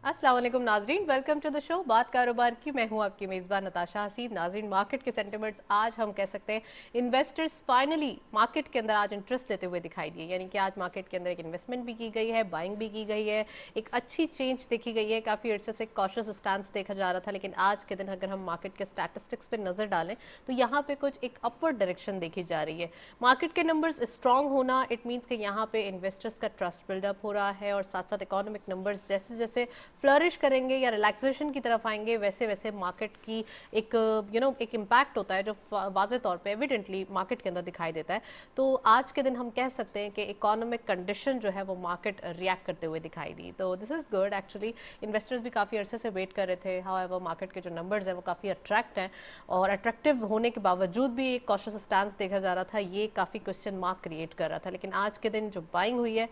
अस्सलाम वालेकुम नाजरीन, वेलकम टू द शो बात कारोबार की। मैं हूं आपकी मेज़बान नताशा हसीब। नाजरीन, मार्केट के सेंटिमेंट्स आज हम कह सकते हैं इन्वेस्टर्स फाइनली मार्केट के अंदर आज इंटरेस्ट लेते हुए दिखाई दिए, यानी कि आज मार्केट के अंदर एक इन्वेस्टमेंट भी की गई है, बाइंग भी की गई है, एक अच्छी चेंज देखी गई है। काफ़ी अर्से से कॉशियस स्टांस देखा जा रहा था, लेकिन आज के दिन अगर हम मार्केट के स्टैटिस्टिक्स पर नज़र डालें तो यहाँ पे कुछ एक अपवर्ड डायरेक्शन देखी जा रही है। मार्केट के नंबर्स स्ट्रांग होना इट मीन्स कि यहाँ पे इन्वेस्टर्स का ट्रस्ट बिल्डअप हो रहा है, और साथ साथ इकोनॉमिक नंबर्स जैसे जैसे फ्लरिश करेंगे या रिलैक्सेशन की तरफ आएंगे वैसे वैसे मार्केट की एक एक इम्पैक्ट होता है जो वाज़े तौर पे एविडेंटली मार्केट के अंदर दिखाई देता है। तो आज के दिन हम कह सकते हैं कि इकोनॉमिक कंडीशन जो है वो मार्केट रिएक्ट करते हुए दिखाई दी। तो this is good actually. Investors भी काफ़ी अरसे से वेट कर रहे थे। हाउएवर मार्केट के जो नंबर्स हैं वो काफ़ी अट्रैक्ट हैं, और अट्रैक्टिव होने के बावजूद भी एक कॉशियस स्टांस देखा जा रहा था, ये काफ़ी क्वेश्चन मार्क क्रिएट कर रहा था। लेकिन आज के दिन जो बाइंग हुई है,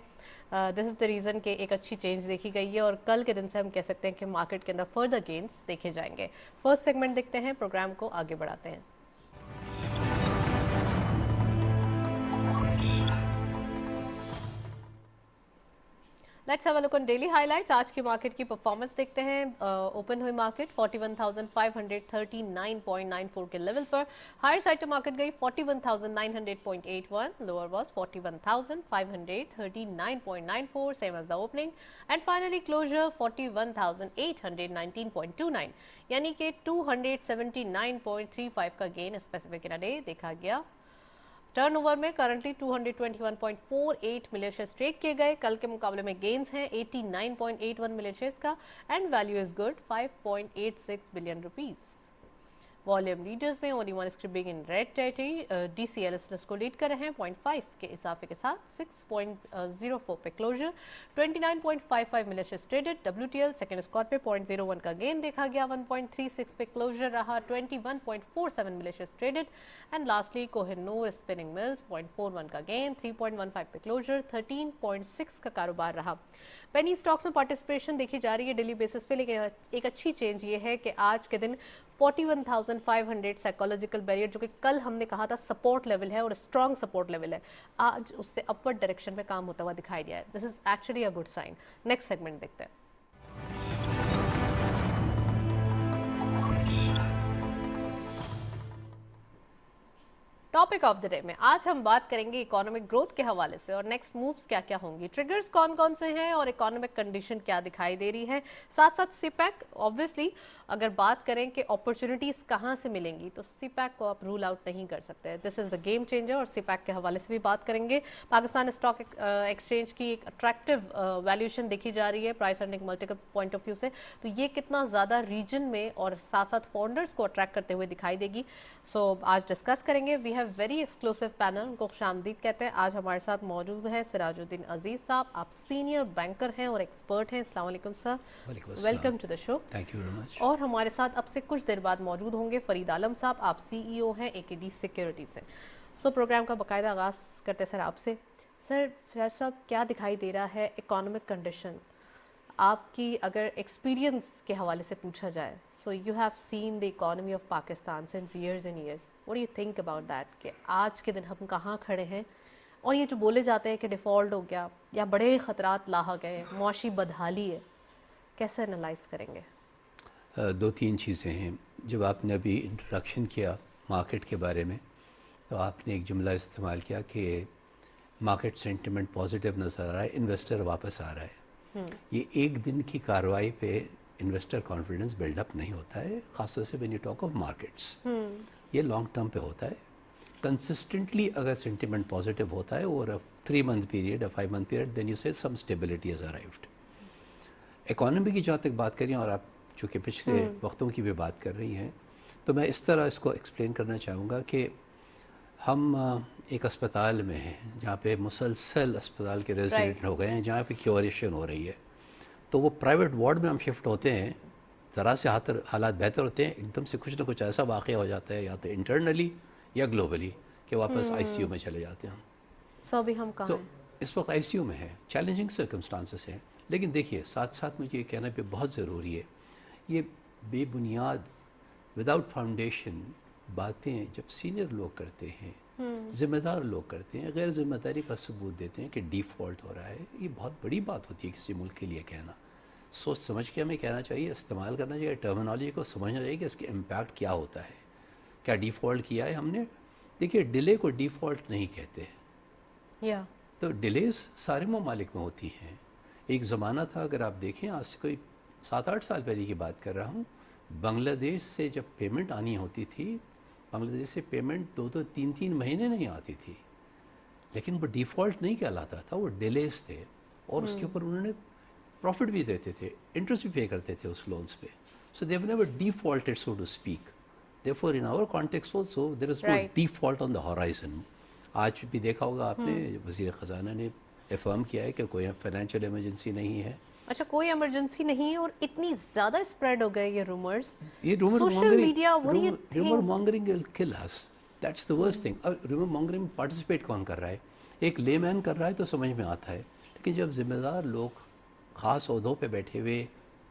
दिस इज़ द रीज़न कि एक अच्छी चेंज देखी गई है, और कल के दिन से हम कह सकते हैं कि मार्केट के अंदर फर्दर गेन्स देखे जाएंगे। फर्स्ट सेगमेंट देखते हैं, प्रोग्राम को आगे बढ़ाते हैं। Let's have a look on daily highlights. आज की मार्केट की परफॉर्मेंस देखते हैं। ओपन हुई मार्केट 41,539.94 के लेवल पर। हायर साइड टू मार्केट गई 41,900.81, lower was 41,539.94, same as the opening, and finally closure 41,819.29, यानी कि 279.35 का gain specific in a day देखा गया। टर्नओवर में करंटली 221.48 मिलियन शेयर्स ट्रेड किए गए। कल के मुकाबले में गेन्स हैं 89.81 मिलियन शेयर्स का, and value is good 5.86 billion rupees. Volume leaders में only one scripping in red territory. DCL को लीड कर रहे हैं 0.5 के इजाफे के साथ 6.04 पे closure, 29.55 million shares traded. WTL second squad पे 0.01 का गेन देखा गया, 1.36 पे क्लोजर रहा, 21.47 million shares traded. And lastly Kohinoor spinning mills 0.41 का गेन, 3.15 पे क्लोजर, 13.6 का कारोबार रहा। पेनी स्टॉक्स में पार्टिसिपेशन देखी जा रही है डेली बेसिस पे, लेकिन एक अच्छी चेंज ये है कि आज के दिन 41,500 साइकोलॉजिकल बैरियर, जो कि कल हमने कहा था सपोर्ट लेवल है और स्ट्रॉन्ग सपोर्ट लेवल है, आज उससे अपवर्ड डायरेक्शन में काम होता हुआ दिखाई दिया है। This is actually a good sign. Next segment देखते हैं। टॉपिक ऑफ द डे में आज हम बात करेंगे इकोनॉमिक ग्रोथ के हवाले से, और नेक्स्ट मूव्स क्या क्या होंगी, ट्रिगर्स कौन कौन से हैं, और इकोनॉमिक कंडीशन क्या दिखाई दे रही है। साथ साथ सीपैक, ऑब्वियसली अगर बात करें कि अपॉर्चुनिटीज़ कहाँ से मिलेंगी तो सीपैक को आप रूल आउट नहीं कर सकते। This is the game changer, और सीपैक के हवाले से भी बात करेंगे। पाकिस्तान स्टॉक एक्सचेंज की एक अट्रैक्टिव वैल्यूएशन देखी जा रही है price earning multiple point of view से, तो ये कितना ज़्यादा रीजन में और साथ साथ फाउंडर्स को अट्रैक्ट करते हुए दिखाई देगी। सो आज डिस्कस करेंगे। We have very exclusive panel, उनको खुशामदीद कहते हैं। आज हमारे साथ मौजूद हैं सिराजुद्दीन अजीज साहब, आप सीनियर बैंकर हैं और एक्सपर्ट हैं। अस्सलाम वालेकुम sir, welcome to the show. Thank you very much. और हमारे साथ अब से कुछ देर बाद मौजूद होंगे फरीद आलम साहब, आप सीईओ हैं एकेडी सिक्योरिटी से। सो प्रोग्राम का बाकायदा आगाज़ करते हैं सर आपसे। सर सिराज साहब, क्या दिखाई दे रहा है इकोनॉमिक कंडीशन आपकी, अगर एक्सपीरियंस के हवाले से पूछा जाए? So you have seen the economy of Pakistan since years and years, what do you think about that कि आज के दिन हम कहाँ खड़े हैं, और ये जो बोले जाते हैं कि डिफ़ॉल्ट हो गया या बड़े ख़तरात लाहक हैं, मुआशी बदहाली है, कैसे एनालाइज करेंगे? दो तीन चीज़ें हैं। जब आपने अभी इंट्रोडक्शन किया मार्केट के बारे में, तो आपने एक जुमला इस्तेमाल किया कि मार्केट सेंटिमेंट पॉजिटिव नज़र आ रहा है, इन्वेस्टर वापस आ रहा है। ये एक दिन की कार्रवाई पे इन्वेस्टर कॉन्फिडेंस बिल्डअप नहीं होता है, ख़ासतौर से when you talk of markets. ये लॉन्ग टर्म पे होता है। कंसिस्टेंटली अगर सेंटिमेंट पॉजिटिव होता है over a 3 month period, a 5 month period, then you say some stability has arrived. Economy की जहाँ तक बात करें, और आप चूँकि पिछले वक्तों की भी बात कर रही हैं, तो मैं इस तरह इसको एक्सप्लेन करना चाहूँगा कि हम एक अस्पताल में हैं जहाँ पे मुसलसल अस्पताल के रेजिडेंट हो गए हैं, जहाँ पे क्योरेशन हो रही है। तो वो प्राइवेट वार्ड में हम शिफ्ट होते हैं, ज़रा से हालात बेहतर होते हैं, एकदम से कुछ ना कुछ ऐसा वाक़या हो जाता है, या तो इंटरनली या ग्लोबली, कि वापस आईसीयू में चले जाते हैं हम। सो अभी हम कहाँ तो हैं? इस वक्त आईसीयू में है, चैलेंजिंग सर्कमस्टांसेस हैं। लेकिन देखिए, साथ साथ मुझे ये कहना भी बहुत ज़रूरी है, ये बेबुनियाद विदाउट फाउंडेशन बातें जब सीनियर लोग करते हैं, ज़िम्मेदार लोग करते हैं, गैर ज़िम्मेदारी का सबूत देते हैं कि डिफ़ॉल्ट हो रहा है, ये बहुत बड़ी बात होती है किसी मुल्क के लिए कहना। सोच समझ के हमें कहना चाहिए, इस्तेमाल करना चाहिए, टर्मिनोलॉजी को समझना चाहिए कि इसके इम्पैक्ट क्या होता है, क्या डिफ़ॉल्ट किया है हमने। देखिए डिले को डिफ़ॉल्ट नहीं कहते, या तो डिलेज सारे ममालिक में होती हैं। एक ज़माना था, अगर आप देखें आज से कोई 7-8 साल पहले की बात कर रहा हूँ, बांग्लादेश से जब पेमेंट आनी होती थी, बांग्लादेश से पेमेंट 2-2 3-3 महीने नहीं आती थी, लेकिन वो डिफ़ॉल्ट नहीं कहलाता था, वो डिलेज थे, और उसके ऊपर उन्होंने प्रॉफिट भी देते थे, इंटरेस्ट भी पे करते थे उस लोन्स पे। So they have never defaulted, so to speak. Therefore in our context also there is no right. Default on the horizon. आज भी देखा होगा आपने, वजीर ख़जाना ने अफर्म किया है कि कोई फाइनेंशियल इमरजेंसी नहीं है। अच्छा, कोई इमरजेंसी नहीं है, और इतनी ज्यादा स्प्रेड हो गए ये रूमर्स, ये rumour social mongering, media, what do you rumour think? Mongering will kill us, that's the worst thing. अब रूमर मॉन्गरिंग में पार्टिसिपेट कौन कर रहा है? एक लेमैन कर रहा है तो समझ में आता है, लेकिन जब जिम्मेदार लोग ख़ास ओहदों पे बैठे हुए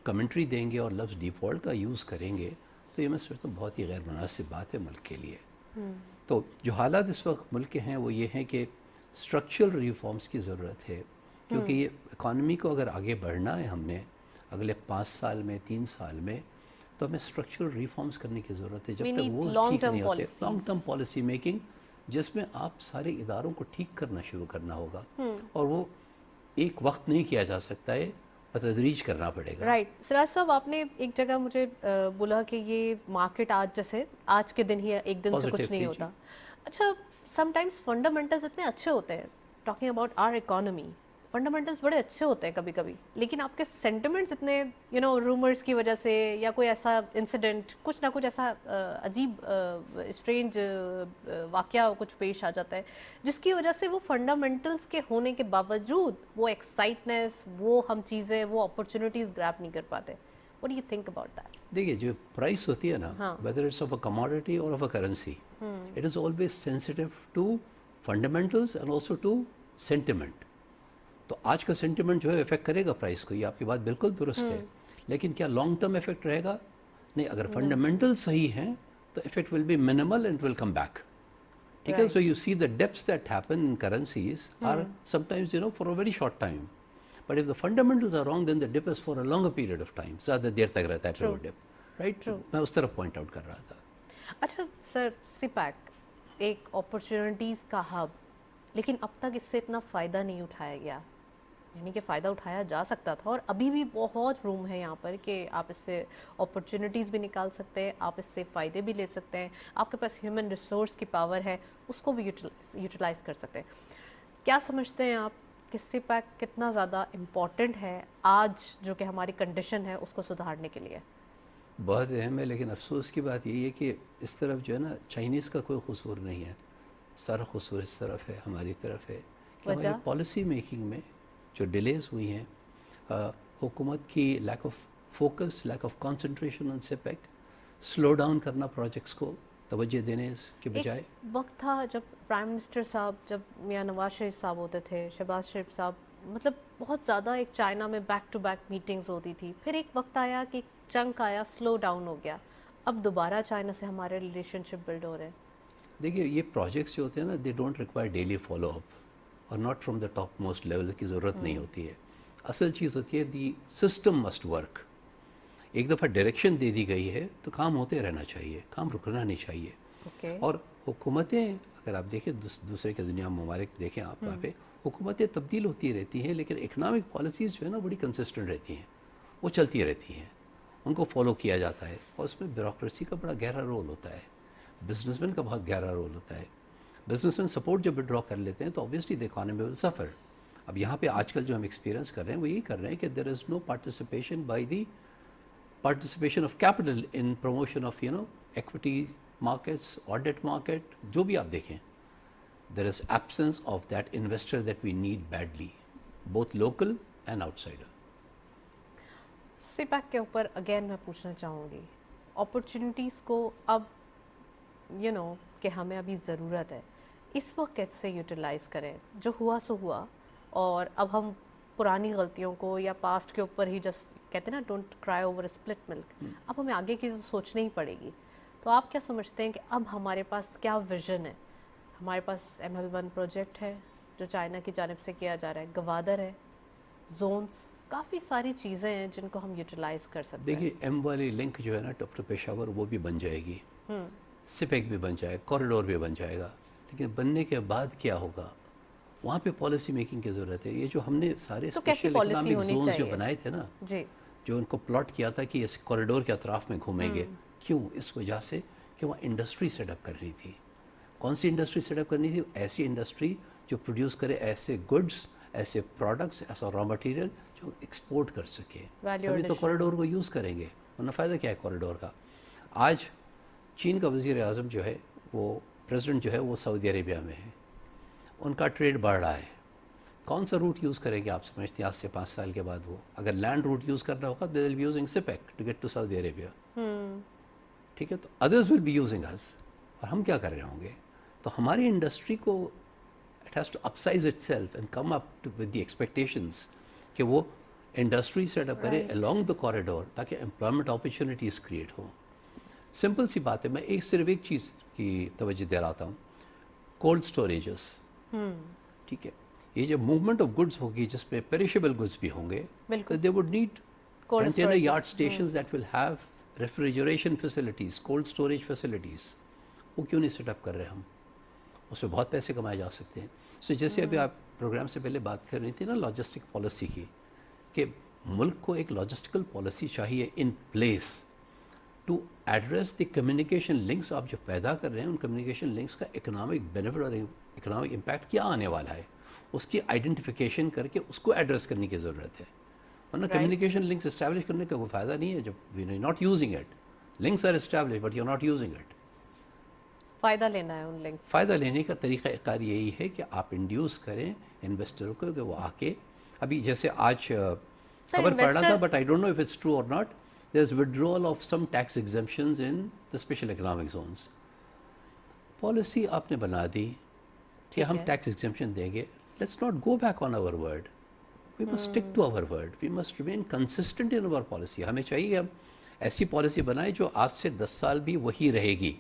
कमेंट्री देंगे और लफ्ज़ डिफ़ॉल्ट का यूज़ करेंगे, तो ये मैं समझता हूँ बहुत ही गैर मुनासिब बात है मुल्क के लिए। तो जो हालात इस वक्त मुल्क के हैं वो ये हैं कि स्ट्रक्चरल रिफॉर्म्स की ज़रूरत है, क्योंकि ये इकॉनमी को अगर आगे बढ़ना है हमने अगले 5 साल में, 3 साल में, तो हमें स्ट्रक्चरल रिफॉर्म्स करने की ज़रूरत है। जब We तक need वो ठीक long-term नहीं होते, policies. Long term policy making, जिसमें आप सारे इदारों को ठीक करना शुरू करना होगा, और वो एक वक्त नहीं किया जा सकता है, बतदरीज करना पड़ेगा। राइट। सिराज साहब, आपने एक जगह मुझे बोला कि ये मार्केट आज जैसे आज के दिन ही है, एक दिन से कुछ पॉजिटिव नहीं थी होता। अच्छा, समटाइम्स फंडामेंटल्स इतने अच्छे होते हैं, talking about our economy, fundamentals बड़े अच्छे होते हैं कभी कभी, लेकिन आपके सेंटिमेंट्स इतने रूमर्स की वजह से, या कोई ऐसा इंसिडेंट, कुछ ना कुछ ऐसा अजीब स्ट्रेंज वाकया कुछ पेश आ जाता है, जिसकी वजह से वो फंडामेंटल्स के होने के बावजूद वो एक्साइटनेस, वो हम चीज़ें, वो अपॉर्चुनिटीज़ ग्रैब नहीं कर पाते। What do you think about that? देखिए जो प्राइस होती है ना, हाँ। Whether it's of a commodity और of a currency, it is always sensitive to fundamentals and also to sentiment. तो आज का सेंटिमेंट जो है इफेक्ट करेगा प्राइस को, ये आपकी बात बिल्कुल दुरुस्त है, लेकिन क्या लॉन्ग टर्म इफेक्ट रहेगा? नहीं, अगर फंडामेंटल सही हैं तो effect will be minimal and will come back. ठीक है, Right. So you see the dips that happen in currencies are sometimes for a very short time, but if the fundamentals are wrong then the dip is for a longer period of time, ज़्यादा देर तक रहता है फिर वो True. Dip. Right, True. मैं उस तरफ पॉइंट आउट कर रहा था। अच्छा सर, सिपैक एक अपॉर्चुनिटीज़ का हब, लेकिन अब तक इससे इतना फ़ायदा नहीं उठाया गया, यानी कि फ़ायदा उठाया जा सकता था, और अभी भी बहुत रूम है यहाँ पर कि आप इससे अपॉर्चुनिटीज़ भी निकाल सकते हैं, आप इससे फ़ायदे भी ले सकते हैं, आपके पास ह्यूमन रिसोर्स की पावर है, उसको भी यूटिलाइज़ कर सकते हैं। क्या समझते हैं आप कि सिपैक कितना ज़्यादा इम्पॉर्टेंट है आज जो कि हमारी कंडीशन है उसको सुधारने के लिए? बहुत अहम है, लेकिन अफसोस की बात यही है कि इस तरफ जो है ना, चाइनीज़ का कोई कसूर नहीं है, सारा कसूर इस तरफ है, हमारी तरफ है कि वजह? हमारी पॉलिसी मेकिंग में जो डिलेज हुई हैं, हुकूमत की lack of focus, lack of concentration on CPEC, slow down करना प्रोजेक्ट्स को, तवज्जो देने के बजाय। एक वक्त था जब प्राइम मिनिस्टर साहब, जब मियां नवाज शरीफ साहब होते थे, शहबाज शरीफ साहब, मतलब बहुत ज़्यादा एक चाइना में बैक टू बैक मीटिंग्स होती थी, फिर एक वक्त आया कि चंक आया, स्लो डाउन हो गया, अब दोबारा चाइना से हमारे रिलेशनशिप बिल्ड हो रहे हैं। देखिए ये प्रोजेक्ट्स जो होते हैं ना, they don't require daily follow up और not from the top most level की ज़रूरत नहीं होती है। असल चीज़ होती है दी सिस्टम मस्ट वर्क। एक दफ़ा डायरेक्शन दे दी गई है तो काम होते रहना चाहिए, काम रुकना नहीं चाहिए। ओके। और हुकूमतें, अगर आप देखें दूसरे के दुनिया ममालिक देखें आप, वहाँ पे हुकूमतें तब्दील होती रहती हैं, लेकिन इकनॉमिक पॉलिसीज़ जो है ना बड़ी कंसिस्टेंट रहती हैं, वो चलती रहती हैं, उनको फॉलो किया जाता है, और उसमें ब्यूरोक्रेसी का बड़ा गहरा रोल होता है, बिजनेसमैन का बहुत गहरा रोल होता है। बिजनेसमैन सपोर्ट जब विड्रॉ कर लेते हैं तो obviously the economy will suffer. अब यहाँ पे आजकल जो हम एक्सपीरियंस कर रहे हैं वो यही कर रहे हैं कि there is no participation by the participation of capital in promotion of equity markets, audit market, जो भी आप देखें, there is absence of that investor that we need badly, both local and outsider. सिपैक के ऊपर अगेन मैं पूछना चाहूँगी, opportunities को अब कि हमें अभी ज़रूरत है, इस वक्त कैसे यूटिलाइज़ करें? जो हुआ सो हुआ, और अब हम पुरानी गलतियों को या पास्ट के ऊपर ही जस्ट कहते हैं ना, don't cry over split milk, अब हमें आगे की सोचनी ही पड़ेगी। तो आप क्या समझते हैं कि अब हमारे पास क्या विज़न है? हमारे पास ML1 प्रोजेक्ट है जो चाइना की जानिब से किया जा रहा है, गवादर है, zones, काफ़ी सारी चीज़ें हैं जिनको हम यूटिलाइज कर सकते हैं. देखिए एम वाली लिंक जो है ना टॉप टू पेशावर वो भी बन जाएगी, सिपेक भी बन जाएगा, कॉरिडोर भी बन जाएगा, लेकिन बनने के बाद क्या होगा वहाँ पे पॉलिसी मेकिंग की ज़रूरत है. ये जो हमने सारे तो कैसी स्पेशल पॉलिसी इकोनॉमिक होनी जोन्स जो चाहिए? बनाए थे ना, जी. जो उनको प्लॉट किया था कि इस कॉरिडोर के अतराफ में घूमेंगे, क्यों? इस वजह से कि वहाँ इंडस्ट्री सेटअप करनी थी. कौन सी इंडस्ट्री सेटअप करनी थी? ऐसी इंडस्ट्री जो प्रोड्यूस करे ऐसे गुड्स, ऐसे प्रोडक्ट्स, ऐसा रॉ मटेरियल जो एक्सपोर्ट कर सके, Value तभी तो addition. कॉरिडोर को यूज़ करेंगे. वरना फ़ायदा क्या है कॉरिडोर का? आज चीन का वज़ीर आज़म जो है वो प्रेसिडेंट जो है वो सऊदी अरेबिया में है, उनका ट्रेड बढ़ रहा है. कौन सा रूट यूज़ करेंगे आप समझते हैं आज से 5 साल के बाद? वो अगर लैंड रूट यूज़ करना होगा they will be using CPEC to get to Saudi Arabia. ठीक है, तो others will be using us, और हम क्या कर रहे होंगे? तो हमारी इंडस्ट्री को it has to upsize itself and come up with the expectations कि वो इंडस्ट्री सेटअप करे अलोंग द कॉरिडोर ताकि एम्प्लॉयमेंट अपॉर्चुनिटीज़ क्रिएट हो. सिंपल सी बात है, मैं सिर्फ एक चीज़ की तवज्जो दे रहा था, कोल्ड स्टोरेजेस. ठीक है, ये जब मूवमेंट ऑफ गुड्स होगी जिसमें पेरिशेबल गुड्स भी होंगे, बिल्कुल. They would need Cold container storages. yard stations that will have refrigeration facilities, cold storage facilities. वो क्यों नहीं सेटअप कर रहे हम? उसमें बहुत पैसे कमाए जा सकते हैं. सो जैसे अभी आप प्रोग्राम से पहले बात कर रही थी ना लॉजिस्टिक पॉलिसी की, कि मुल्क को एक लॉजिस्टिकल पॉलिसी चाहिए in place to address the communication links आप जो पैदा कर रहे हैं, उन कम्युनिकेशन लिंक्स का इकोनॉमिक बेनिफिट और इकोनॉमिक इम्पैक्ट क्या आने वाला है, उसकी आइडेंटिफिकेशन करके उसको एड्रेस करने की ज़रूरत है. वरना कम्युनिकेशन लिंक्स इस्टेब्लिश करने का कोई फ़ायदा नहीं है जब we are not using it. Links are establish but you are not using it. फ़ायदा लेना है उन लिंक्स. फ़ायदा लेने का तरीका कार यही है कि आप इंड्यूस करें इन्वेस्टरों को कि वो आके, अभी जैसे आज खबर पढ़ रहा था but I don't know if it's true और not, there is withdrawal of some tax exemptions in the special economic zones. Policy आपने बना दी कि हम टैक्स एग्जम्पशन देंगे. Let's not go back on our word. We must stick to our word. We must remain consistent in our policy. हमें चाहिए कि हम ऐसी पॉलिसी बनाएं जो आज से 10 साल भी वही रहेगी.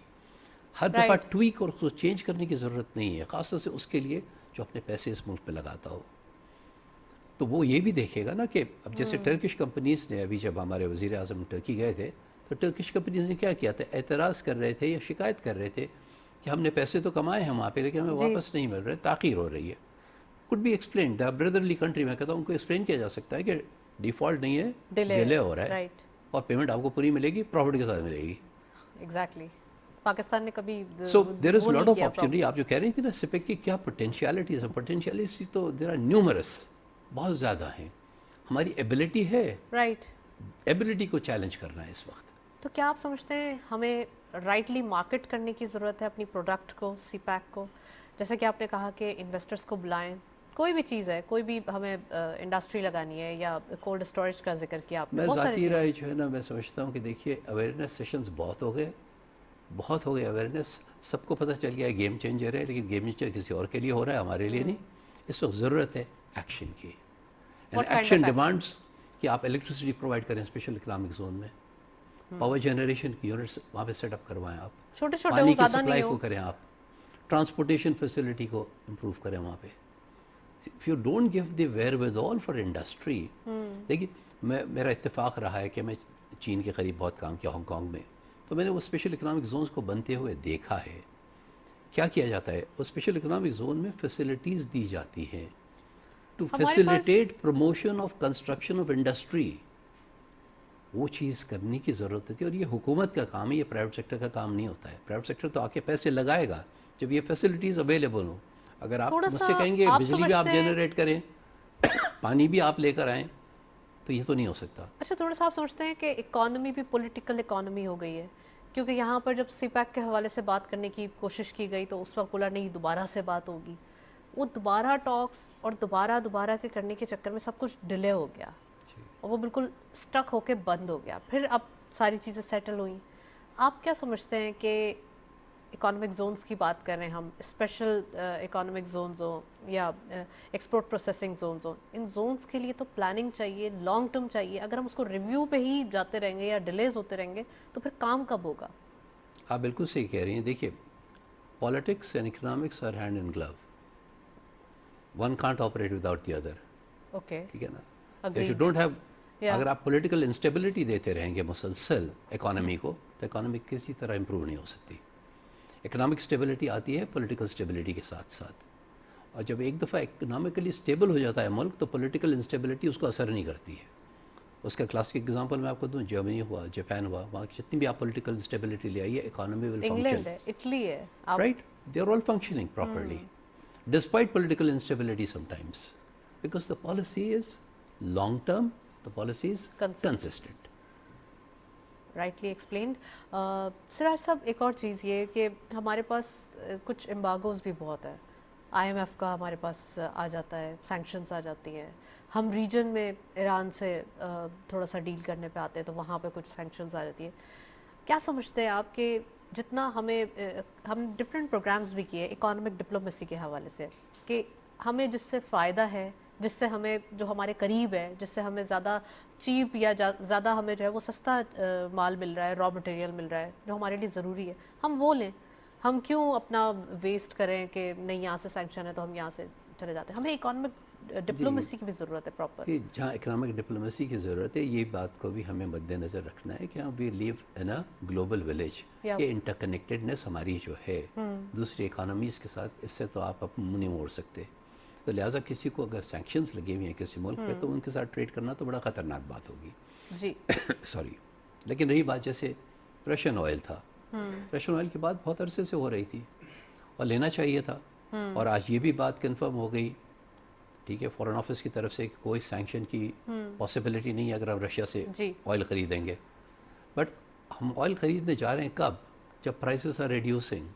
हर दफ़ा ट्वीक और उसको चेंज करने की ज़रूरत नहीं है, ख़ासतौर से उसके लिए जो अपने पैसे इस मुल्क पे लगाता हो. तो वो ये भी देखेगा ना कि अब जैसे टर्किश कंपनीज़ ने, अभी जब हमारे वज़ीर आज़म टर्की गए थे तो टर्किश कंपनीज़ ने क्या किया था, एतराज़ कर रहे थे या शिकायत कर रहे थे कि हमने पैसे तो कमाए हैं वहाँ पे लेकिन हमें वापस नहीं मिल रहे, ताख़ीर हो रही है. could be explained. The brotherly country में कहता हूँ उनको एक्सप्लेन किया जा सकता है कि डिफ़ॉल्ट नहीं है, डिले हो रहा है, और पेमेंट आपको पूरी मिलेगी, प्रॉफिट के साथ मिलेगी. एग्जैक्टली. पाकिस्तान ने कभी so there is lot of opportunity. आप जो कह रही थी ना सिपेक की क्या पोटेंशियलिटीज है, पोटेंशियलिटीज तो देयर आर न्यूमरस, बहुत ज़्यादा हैं. हमारी एबिलिटी है, राइट, एबिलिटी को चैलेंज करना है इस वक्त. तो क्या आप समझते हैं हमें राइटली मार्केट करने की ज़रूरत है अपनी प्रोडक्ट को, सीपैक को? जैसे कि आपने कहा कि इन्वेस्टर्स को बुलाएं, कोई भी चीज़ है, कोई भी हमें इंडस्ट्री लगानी है या कोल्ड स्टोरेज का जिक्र किया आपने, मैं ज़ाती राय जो है ना, मैं समझता हूँ कि देखिए अवेयरनेस सेशंस बहुत हो गए अवेयरनेस. सबको पता चल गया है गेम चेंजर है, लेकिन गेम चेंजर किसी और के लिए हो रहा है, हमारे लिए नहीं. इस वक्त ज़रूरत है एक्शन की. एंड एक्शन डिमांड्स कि आप इलेक्ट्रिसिटी प्रोवाइड करें स्पेशल इकोनॉमिक जोन में, पावर जनरेशन की यूनिट्स वहाँ पे सेटअप करवाएं आप, छोटे-छोटे, पानी की सप्लाई को करें आप, ट्रांसपोर्टेशन फैसिलिटी को इम्प्रूव करें वहाँ पे. If you don't give the wherewithal for industry. देखिए मेरा इत्तेफाक रहा है कि मैं चीन के करीब बहुत काम किया हांगकॉन्ग में, तो मैंने वो स्पेशल इकोनॉमिक जोन्स को बनते हुए देखा है. क्या किया जाता है, वो स्पेशल इकोनॉमिक जोन में फैसिलिटीज़ दी जाती हैं to facilitate promotion of construction of industry. वो चीज़ करने की ज़रूरत थी, और ये हुकूमत का काम है, ये प्राइवेट सेक्टर का काम नहीं होता है. प्राइवेट सेक्टर तो आके पैसे लगाएगा जब ये फैसिलिटीज़ अवेलेबल हो. अगर आप मुझसे कहेंगे बिजली भी आप जनरेट करें, पानी भी आप लेकर आएँ, तो ये तो नहीं हो सकता. अच्छा, थोड़ा सा आप समझते हैं कि इकोनॉमी भी पॉलिटिकल इकोनॉमी हो गई है? क्योंकि यहाँ पर जब सीपैक के हवाले से बात करने की कोशिश की गई तो उस वक्त बोला नहीं दोबारा से बात होगी. वो दोबारा टॉक्स और दोबारा के करने के चक्कर में सब कुछ डिले हो गया और वो बिल्कुल स्टक होके बंद हो गया. फिर अब सारी चीज़ें सेटल हुई. आप क्या समझते हैं कि इकोनॉमिक जोन्स की बात कर रहे हैं हम, स्पेशल इकोनॉमिक जोन्स हो या एक्सपोर्ट प्रोसेसिंग जोन्स हो, इन जोन्स के लिए तो प्लानिंग चाहिए, लॉन्ग टर्म चाहिए. अगर हम उसको रिव्यू पे ही जाते रहेंगे या डिलेज होते रहेंगे तो फिर काम कब होगा? आप बिल्कुल सही कह रही हैं. देखिए politics and economics are hand in glove, one can't operate without the other. Okay, ठीक है ना. If you don't have, Yeah. اگر آپ پولیٹیکل انسٹیبلٹی دیتے رہیں گے مسلسل اکانومی کو تو اکانومی کسی طرح امپروو نہیں ہو سکتی. اکنامک اسٹیبلٹی آتی ہے پولیٹیکل اسٹیبلٹی کے ساتھ ساتھ, اور جب ایک دفعہ اکنامکلی اسٹیبل ہو جاتا ہے ملک تو پولیٹیکل انسٹیبلٹی اس کو اثر نہیں کرتی ہے. اس کا کلاسک ایگزامپل میں آپ کو دوں, جرمنی ہوا, جاپان ہوا, وہاں جتنی بھی آپ پولیٹیکل انسٹیبلٹی لے آئیے اکانومی ول انگلینڈ فنکشن, ہے, اٹلی ہے, right, they are all functioning properly despite political instability sometimes, because the policy is long term, the policy is consistent. Rightly explained. Siraj صاحب ایک اور چیز یہ کہ ہمارے پاس کچھ امباگوز بھی بہت ہے, آئی ایم ایف کا ہمارے پاس آ جاتا ہے, سینکشنز آ جاتی ہیں, ہم ریجن میں ایران سے تھوڑا سا ڈیل کرنے پہ آتے ہیں تو وہاں پہ کچھ سینکشنز آ جاتی ہیں. کیا سمجھتے ہیں آپ کہ جتنا ہمیں ہم ڈفرینٹ پروگرامز بھی کیے اکانومک ڈپلومیسی کے حوالے سے کہ ہمیں جس سے فائدہ ہے, جس سے ہمیں جو ہمارے قریب ہے, جس سے ہمیں زیادہ چیپ یا زیادہ ہمیں جو ہے وہ سستا مال مل رہا ہے, را مٹیریل مل رہا ہے جو ہمارے لیے ضروری ہے, ہم وہ لیں. ہم کیوں اپنا ویسٹ کریں کہ نہیں یہاں سے سینکشن ہے تو ہم یہاں سے چلے جاتے ہیں. ہمیں اکانومک ڈپلومیسی کی بھی ضرورت ہے پراپر. کہ جہاں اکنامک ڈپلومیسی کی ضرورت ہے, یہ بات کو بھی ہمیں مد نظر رکھنا ہے کہ وی لیو ان اے گلوبل ولیج. یہ انٹر کنیکٹڈنیس ہماری جو ہے دوسری اکانومیز کے ساتھ, اس سے تو آپ منہ نہیں موڑ سکتے. تو لہٰذا کسی کو اگر سینکشنز لگے ہوئے ہیں کسی ملک پہ تو ان کے ساتھ ٹریڈ کرنا تو بڑا خطرناک بات ہوگی. جی سوری. لیکن رہی بات جیسے رشین آئل تھا, رشین آئل کی بات بہت عرصے سے ہو رہی تھی اور لینا چاہیے تھا, اور آج یہ بھی بات کنفرم ہو گئی, ٹھیک ہے, فورن آفس کی طرف سے کوئی سینکشن کی پاسبلٹی نہیں ہے اگر ہم رشیا سے آئل خریدیں گے. بٹ ہم آئل خریدنے جا رہے ہیں کب؟ جب پرائسز آر ریڈیوسنگ.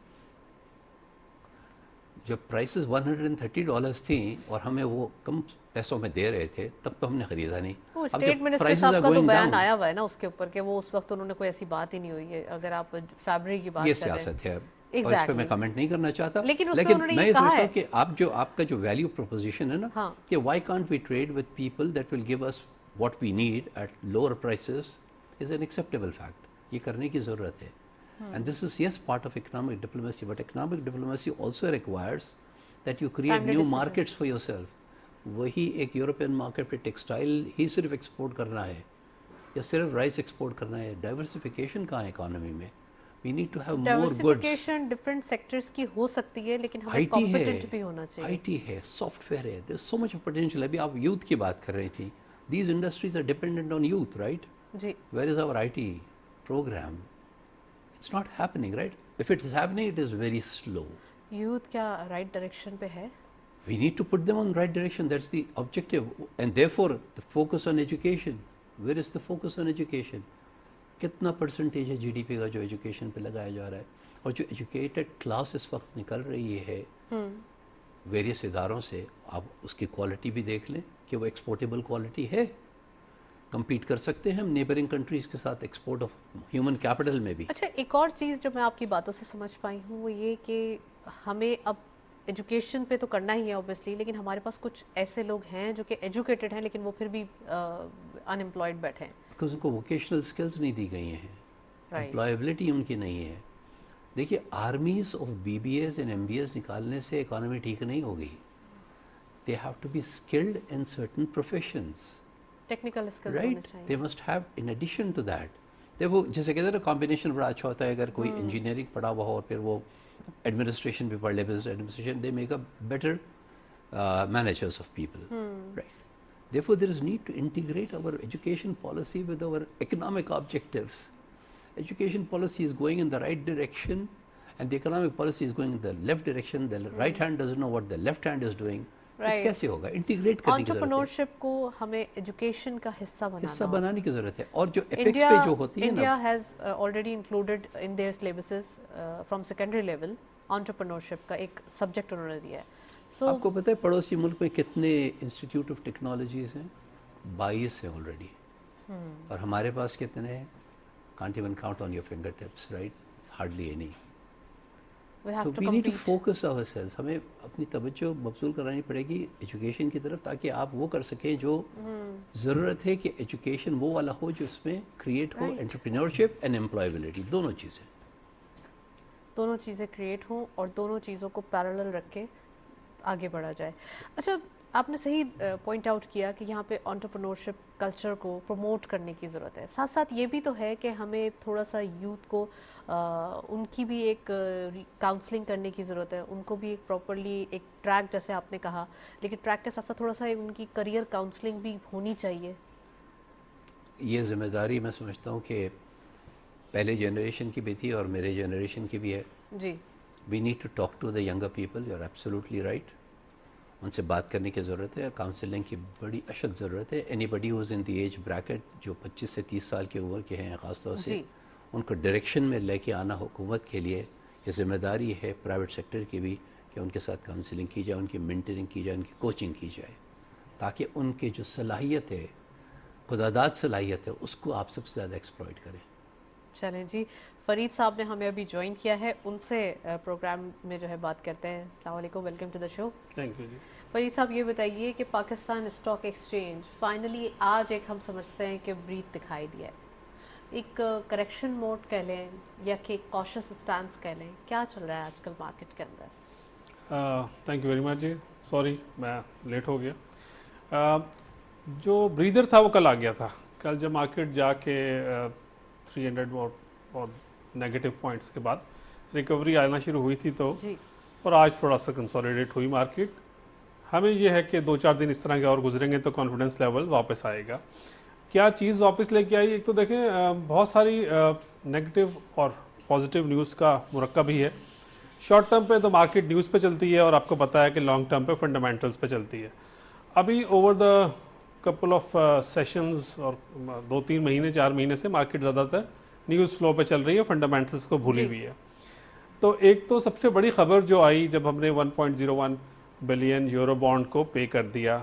جب پرائسز $130 تھیں اور ہمیں وہ کم پیسوں میں دے رہے تھے تب تو ہم نے خریدا نہیں. وہ اسٹیٹ منسٹر صاحب کا تو بیان آیا ہوا ہے نا اس کے اوپر کہ وہ اس وقت انہوں نے کوئی ایسی بات ہی نہیں ہوئی ہے. اگر آپ فیبرری کی بات یہ کر رہے ہیں, سیاست ہے, اور اس پہ میں کمنٹ نہیں کرنا چاہتا, لیکن میں یہ سوچتا ہوں کہ آپ کا جو ویلیو پروپوزیشن ہے نا کہ why can't we trade with people that will give us what we need at lower prices is an acceptable fact. یہ کرنے کی ضرورت ہے. And this is yes part of economic diplomacy, but economic diplomacy also requires that you create new markets for yourself. وہی ایک European market پہ textile ہی صرف ایکسپورٹ کرنا ہے یا صرف رائس ایکسپورٹ کرنا ہے؟ ڈائیورسفیکیشن کہاں ہے اکانومی میں؟ We need to have more goods. Diversification different sectors کی ہو سکتی ہے لیکن ہمیں کمپیٹنٹ بھی ہونا چاہیے. آئی ٹی ہے, سافٹ ویئر ہے, there is so much of potential. ابھی آپ یوتھ کی بات کر رہی تھی. These industries are dependent on youth, right? جی. Where is our IT program? It's not happening, right? If it is happening, it is very slow. Youth کیا right direction پہ ہے؟ We need to put them on the right direction. That's the objective. And therefore, the focus on education. Where is the focus on education? کتنا percentage ہے G D P کا جو education پہ لگایا جا رہا ہے؟ اور جو ایجوکیٹڈ کلاس اس وقت نکل رہی ہے ویریس اداروں سے, آپ اس کی کوالٹی بھی دیکھ لیں کہ وہ ایکسپورٹیبل کوالٹی ہے. کمپیٹ کر سکتے ہیں ہم نیبرنگ کنٹریز کے ساتھ ایکسپورٹ آف ہیومن کیپٹل میں بھی. اچھا, ایک اور چیز جو میں آپ کی باتوں سے سمجھ پائی ہوں وہ یہ کہ ہمیں اب ایجوکیشن پہ تو کرنا ہی ہے اوبیسلی, لیکن ہمارے پاس کچھ ایسے لوگ ہیں جو کہ ایجوکیٹڈ ہیں لیکن وہ پھر بھی ان امپلائڈ بیٹھے ہیں بیکاز ان کو ووکیشنل اسکلز نہیں دی گئی ہیں, امپلائبلٹی ان کی نہیں ہے. دیکھیے, armies of BBAs and MBAs نکالنے سے اکانومی ٹھیک نہیں ہوگی. They have to be skilled in certain professions, technical skills ہونے چاہیے. They must have in addition to that. دیکھو جیسے کہتے ہیں نا, کمبینیشن بڑا اچھا ہوتا ہے. اگر کوئی انجینئرنگ پڑھا ہوا ہو اور پھر وہ ایڈمنسٹریشن بھی پڑھ لے, business administration, they make a better managers of people, right? Therefore, there is need to integrate our education policy with our economic objectives. Education policy is going in the right direction and the economic policy is going in the left direction. The right hand doesn't know what the left hand is doing. Right. کیسے ہوگا؟ Integrate کرنے کی ضرورت ہے. Entrepreneurship کو ہمیں education کا حصہ بنانے کی ضرورت ہے. اور جو ایپیکس پہ جو ہوتی ہے نا, India has already included in their syllabus from secondary level entrepreneurship کا ایک سبجیکٹ انہوں نے دیا ہے. آپ کو پتہ ہے پڑوسی ملک میں کتنے انسٹیٹیوٹ آف ٹیکنالوجیز ہیں؟ 22 ہیں آلریڈی. اور ہمارے پاس کتنے ہیں؟ Can't even count on your fingertips, right? Hardly any. We have to we need to compete. focus ourselves. ہمیں اپنی توجہ مبذول کرانی پڑے گی ایجوکیشن کی طرف, تاکہ آپ وہ کر سکیں جو ضرورت ہے کہ ایجوکیشن وہ والا ہو جو اس میں کریٹ ہو انٹرپرینورشپ اینڈ امپلائبلٹی, دونوں چیزیں کریٹ ہوں اور دونوں چیزوں کو پیرالل رکھ کے آگے بڑھا جائے. اچھا, आपने सही पॉइंट आउट किया कि यहाँ पे एंटरप्रेन्योरशिप कल्चर को प्रमोट करने की ज़रूरत है। साथ साथ ये भी तो है कि हमें थोड़ा सा यूथ को उनकी भी एक काउंसलिंग करने की ज़रूरत है, उनको भी एक प्रॉपरली एक ट्रैक, जैसे आपने कहा, लेकिन ट्रैक के साथ साथ थोड़ा सा उनकी करियर काउंसलिंग भी होनी चाहिए। ये ज़िम्मेदारी मैं समझता हूँ कि पहले जनरेशन की भी थी और मेरे जनरेशन की भी है जी। We need to talk to the younger people, you are absolutely right. उनसे बात करने की ज़रूरत है, काउंसलिंग की बड़ी अशद ज़रूरत है। Anybody who is in the age bracket, जो 25 से 30 साल की उम्र के हैं ख़ास तौर से, उनको डायरेक्शन में लेके आना हुकूमत के लिए ये ज़िम्मेदारी है प्राइवेट सेक्टर की भी कि उनके साथ काउंसलिंग की जाए, उनकी मेंटरिंग की जाए, उनकी कोचिंग की जाए, ताकि उनकी जो सलाहियत है, खुदादाद सलाहियत है, उसको आप सबसे ज़्यादा एक्सप्लॉइट करें। चलें जी, फरीद साहब ने हमें अभी ज्वाइन किया है, उनसे प्रोग्राम में जो है बात करते हैं। अस्सलाम वालेकुम, welcome to the show. Thank you जी। फरीद साहब, ये बताइए कि पाकिस्तान स्टॉक एक्सचेंज फाइनली आज एक हम समझते हैं कि ब्रीथ दिखाई दिया है, एक करेक्शन मोड कह लें या कि कॉशियस स्टांस कह लें, क्या चल रहा है आजकल मार्केट के अंदर? थैंक यू वेरी मच जी, सॉरी मैं लेट हो गया। जो ब्रीदर था वो कल आ गया था। कल जब मार्केट जाके 300 और नेगेटिव पॉइंट्स के बाद रिकवरी आना शुरू हुई थी तो जी। और आज थोड़ा सा कंसोलिडेट हुई मार्केट। हमें ये है कि 2-4 दिन इस तरह के और गुजरेंगे तो कॉन्फिडेंस लेवल वापस आएगा। क्या चीज़ वापस लेके आई? एक तो देखें बहुत सारी नेगेटिव और पॉजिटिव न्यूज़ का मुरक्कब ही है। शॉर्ट टर्म पे तो मार्केट न्यूज़ पे चलती है और आपको पता है कि लॉन्ग टर्म पे फंडामेंटल्स पे चलती है। अभी over the couple of sessions और 2-3 महीने 4 महीने से मार्केट ज़्यादातर न्यूज़ फ्लो पे चल रही है, फंडामेंटल्स को भूली हुई है। तो एक तो सबसे बड़ी खबर जो आई जब हमने 1.01 बिलियन यूरो बॉन्ड को पे कर दिया,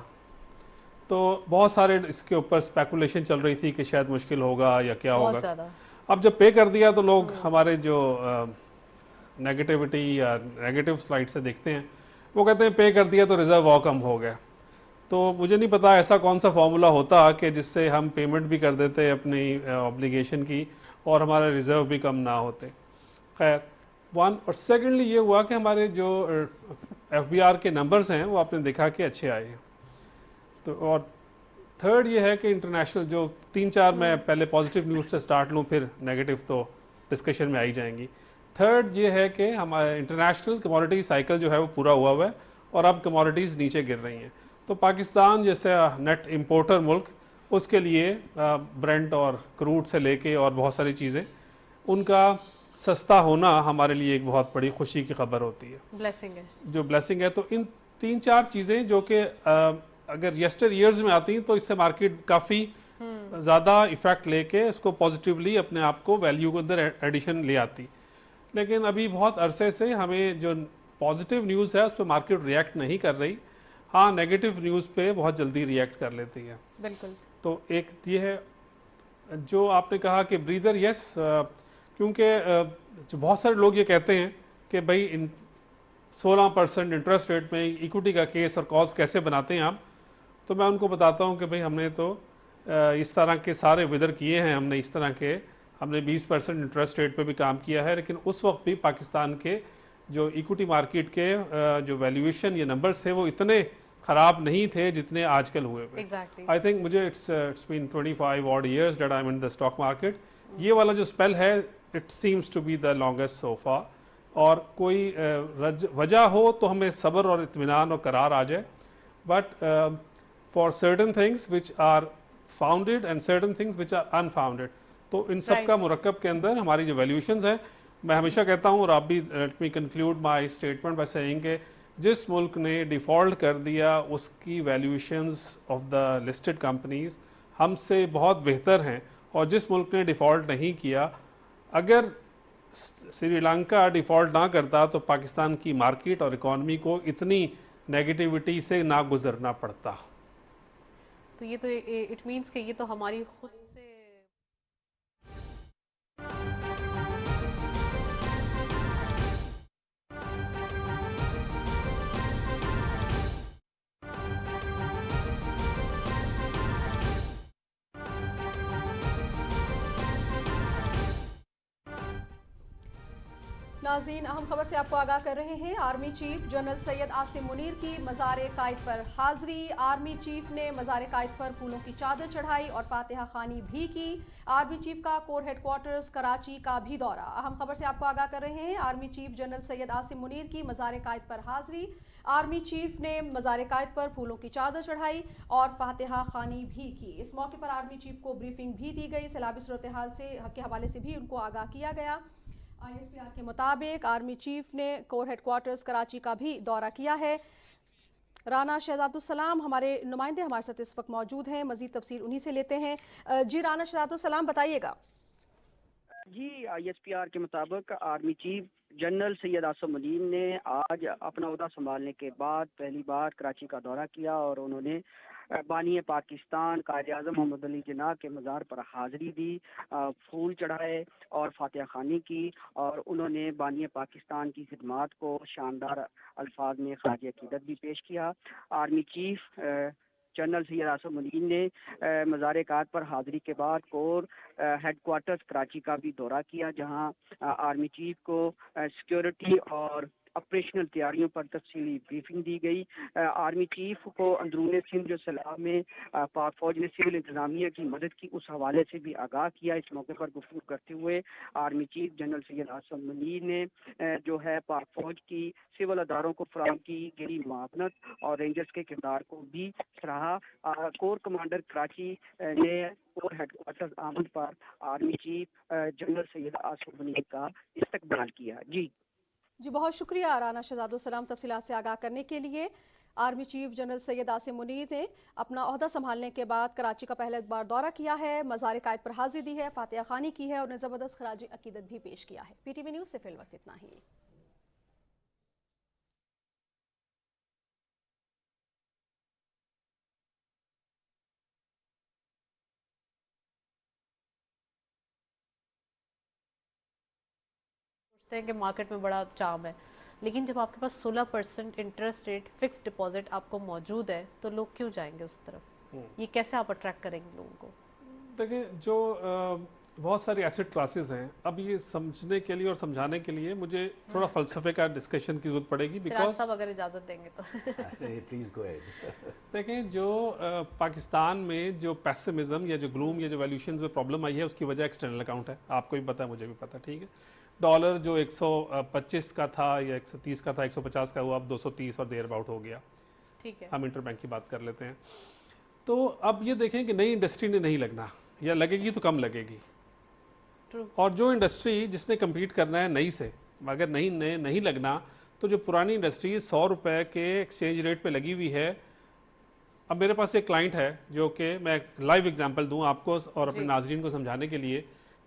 तो बहुत सारे इसके ऊपर स्पेकुलेशन चल रही थी कि शायद मुश्किल होगा या क्या होगा। अब जब पे कर दिया तो लोग हमारे जो नेगेटिविटी या नेगेटिव स्लाइड से देखते हैं, वो कहते हैं पे कर दिया तो रिजर्व और कम हो गया। तो मुझे नहीं पता ऐसा कौन सा फॉर्मूला होता कि जिससे हम पेमेंट भी कर देते अपनी ऑब्लिगेशन की और हमारे रिज़र्व भी कम ना होते। खैर, वन और सेकेंडली ये हुआ कि हमारे जो FBR के नंबर्स हैं वो आपने देखा कि अच्छे आए हैं। तो और थर्ड ये है कि इंटरनेशनल जो 3-4 मैं पहले पॉजिटिव न्यूज़ से स्टार्ट लूँ, फिर नेगेटिव तो डिस्कशन में आई जाएंगी। थर्ड ये है कि हमारे इंटरनेशनल कमोडिटी साइकिल जो है वो पूरा हुआ है और अब कमोडिटीज़ नीचे गिर रही हैं। तो पाकिस्तान जैसे नेट इंपोर्टर मुल्क, उसके लिए ब्रेंट और क्रूड से लेके और बहुत सारी चीज़ें, उनका सस्ता होना हमारे लिए एक बहुत बड़ी खुशी की खबर होती है, ब्लेसिंग है, जो ब्लेसिंग है। तो इन 3-4 चीज़ें जो कि अगर यस्टर ईयर्स में आती तो इससे मार्केट काफ़ी ज़्यादा इफेक्ट लेके इसको पॉजिटिवली अपने आप को वैल्यू के अंदर एडिशन ले आती। लेकिन अभी बहुत अरसे से हमें जो पॉजिटिव न्यूज़ है उस पर मार्केट रिएक्ट नहीं कर रही। हाँ, नेगेटिव न्यूज़ पे बहुत जल्दी रिएक्ट कर लेती है। बिल्कुल। तो एक ये है जो आपने कहा कि ब्रीदर, यस, क्योंकि जो बहुत सारे लोग ये कहते हैं कि भाई 16% इंटरेस्ट रेट में इक्विटी का केस और कॉज कैसे बनाते हैं आप, तो मैं उनको बताता हूँ कि भाई हमने तो इस तरह के सारे विदर किए हैं, हमने 20% इंटरेस्ट रेट पे भी काम किया है, लेकिन उस वक्त भी पाकिस्तान के जो इक्विटी मार्केट के जो वैल्यूएशन ये नंबर्स थे वो इतने ख़राब नहीं थे जितने आजकल हुए हुए। आई थिंक मुझे it's been 25 odd years that I'm in the stock market। ये वाला जो स्पेल है it seems to be the longest so far. और कोई वजह हो तो हमें सब्र और इत्मीनान और करार आ जाए, but for certain things which are founded and certain things which are unfounded, तो इन सब का मुरक्कब के अंदर हमारी जो वैल्यूएशंस हैं, मैं हमेशा कहता हूँ और आप भी, let me conclude my statement by saying कि जिस मुल्क ने डिफ़ॉल्ट कर दिया उसकी valuations of the listed companies हमसे बहुत बेहतर हैं, और जिस मुल्क ने डिफ़ॉल्ट नहीं किया, अगर श्रीलंका डिफ़ॉल्ट ना करता तो पाकिस्तान की मार्केट और इकॉनमी को इतनी नेगेटिविटी से ना गुजरना पड़ता। तो ये तो इट मीन्स कि ये तो हमारी खुद से ناظرین اہم خبر سے آپ کو آگاہ کر رہے ہیں۔ Army chief general Syed Asim Munir کی مزار قائد پر حاضری۔ آرمی چیف نے مزار قائد پر پھولوں کی چادر چڑھائی اور فاتحہ خوانی بھی کی۔ آرمی چیف کا کور ہیڈ کوارٹرز کراچی کا بھی دورہ۔ اہم خبر سے آپ کو آگاہ کر رہے ہیں۔ Army chief general Syed Asim Munir کی مزار قائد پر حاضری۔ آرمی چیف نے مزار قائد پر پھولوں کی چادر چڑھائی اور فاتحہ خوانی بھی کی۔ اس موقع پر آرمی چیف کو بریفنگ بھی دی گئی۔ سیلابی صورتحال کے حوالے سے بھی ان کو آگاہ کیا گیا۔ ISPR کے مطابق آرمی چیف نے کور ہیڈ کوارٹرز کراچی کا بھی دورہ کیا ہے۔ رانا شہزاد السلام ہمارے نمائندے ہمارے ساتھ اس وقت موجود ہیں، مزید تفصیل انہی سے لیتے ہیں۔ جی رانا شہزاد السلام بتائیے گا۔ جی ISPR کے مطابق army chief general Syed Asim Munir نے آج اپنا عہدہ سنبھالنے کے بعد پہلی بار کراچی کا دورہ کیا اور انہوں نے بانی پاکستان قائد اعظم محمد علی جناح کے مزار پر حاضری دی، پھول چڑھائے اور فاتحہ خوانی کی، اور انہوں نے بانی پاکستان کی خدمات کو شاندار الفاظ میں خراج عقیدت بھی پیش کیا۔ Army chief general Syed Asim Munir نے مزار قائد پر حاضری کے بعد کور ہیڈ کوارٹرز کراچی کا بھی دورہ کیا، جہاں آرمی چیف کو سیکیورٹی اور آپریشنل تیاریوں پر تفصیلی بریفنگ دی گئی۔ آرمی چیف کو اندرون سندھ جو سیلاب میں پاک فوج نے سول انتظامیہ کی مدد کی اس حوالے سے بھی آگاہ کیا۔ اس موقع پر گفتگو کرتے ہوئے army chief general Syed Asim Munir نے جو ہے پاک فوج کی سول اداروں کو فراہم کی گئی معاونت اور رینجرز کے کردار کو بھی سراہا۔ کور کمانڈر کراچی نے کور ہیڈ کوارٹرز آمد پر army chief general Syed Asim Munir کا استقبال کیا۔ جی بہت شکریہ رانا شہزاد السلام تفصیلات سے آگاہ کرنے کے لیے۔ Army chief general Syed Asim Munir نے اپنا عہدہ سنبھالنے کے بعد کراچی کا پہلا بار دورہ کیا ہے، مزار قائد پر حاضری دی ہے، فاتحہ خوانی کی ہے اور انہیں زبردست خراج عقیدت بھی پیش کیا ہے۔ PTV نیوز سے فی الوقت اتنا ہی۔ سوچتے ہیں کہ مارکیٹ میں بڑا جام ہے، لیکن جب آپ کے پاس 16% انٹرسٹ ریٹ فکس ڈپازٹ آپ کو موجود ہے تو لوگ کیوں جائیں گے اس طرف؟ یہ کیسے آپ اٹریکٹ کریں گے لوگوں کو؟ دیکھیں جو بہت ساری ایسٹ کلاسز ہیں، اب یہ سمجھنے کے لیے اور سمجھانے کے لیے مجھے تھوڑا فلسفے کا ڈسکشن کی ضرورت پڑے گی، سراج صاحب اگر اجازت دیں گے تو۔ Please go ahead. دیکھیں جو پاکستان میں جو پیسمزم یا جو گلوم یا جو ویلیوشنز میں پرابلم آئی ہے اس کی وجہ ایکسٹرنل اکاؤنٹ ہے، آپ کو بھی پتہ ہے مجھے بھی پتہ، ٹھیک ہے۔ ڈالر جو 125 کا تھا یا 130 کا تھا 150 کا ہوا، اب 230 اور دیر اباؤٹ ہو گیا، ٹھیک ہے۔ ہم انٹر بینک کی بات کر لیتے ہیں۔ تو اب یہ دیکھیں کہ نئی انڈسٹری نے نہیں لگنا، یا لگے گی تو کم لگے گی، اور جو انڈسٹری جس نے کمپیٹ کرنا ہے نئی سے، اگر نہیں لگنا تو جو پرانی انڈسٹری 100 روپے کے ایکسچینج ریٹ پہ لگی ہوئی ہے۔ اب میرے پاس ایک کلائنٹ ہے جو کہ میں لائیو ایگزامپل دوں آپ کو اور اپنے ناظرین کو سمجھانے کے لیے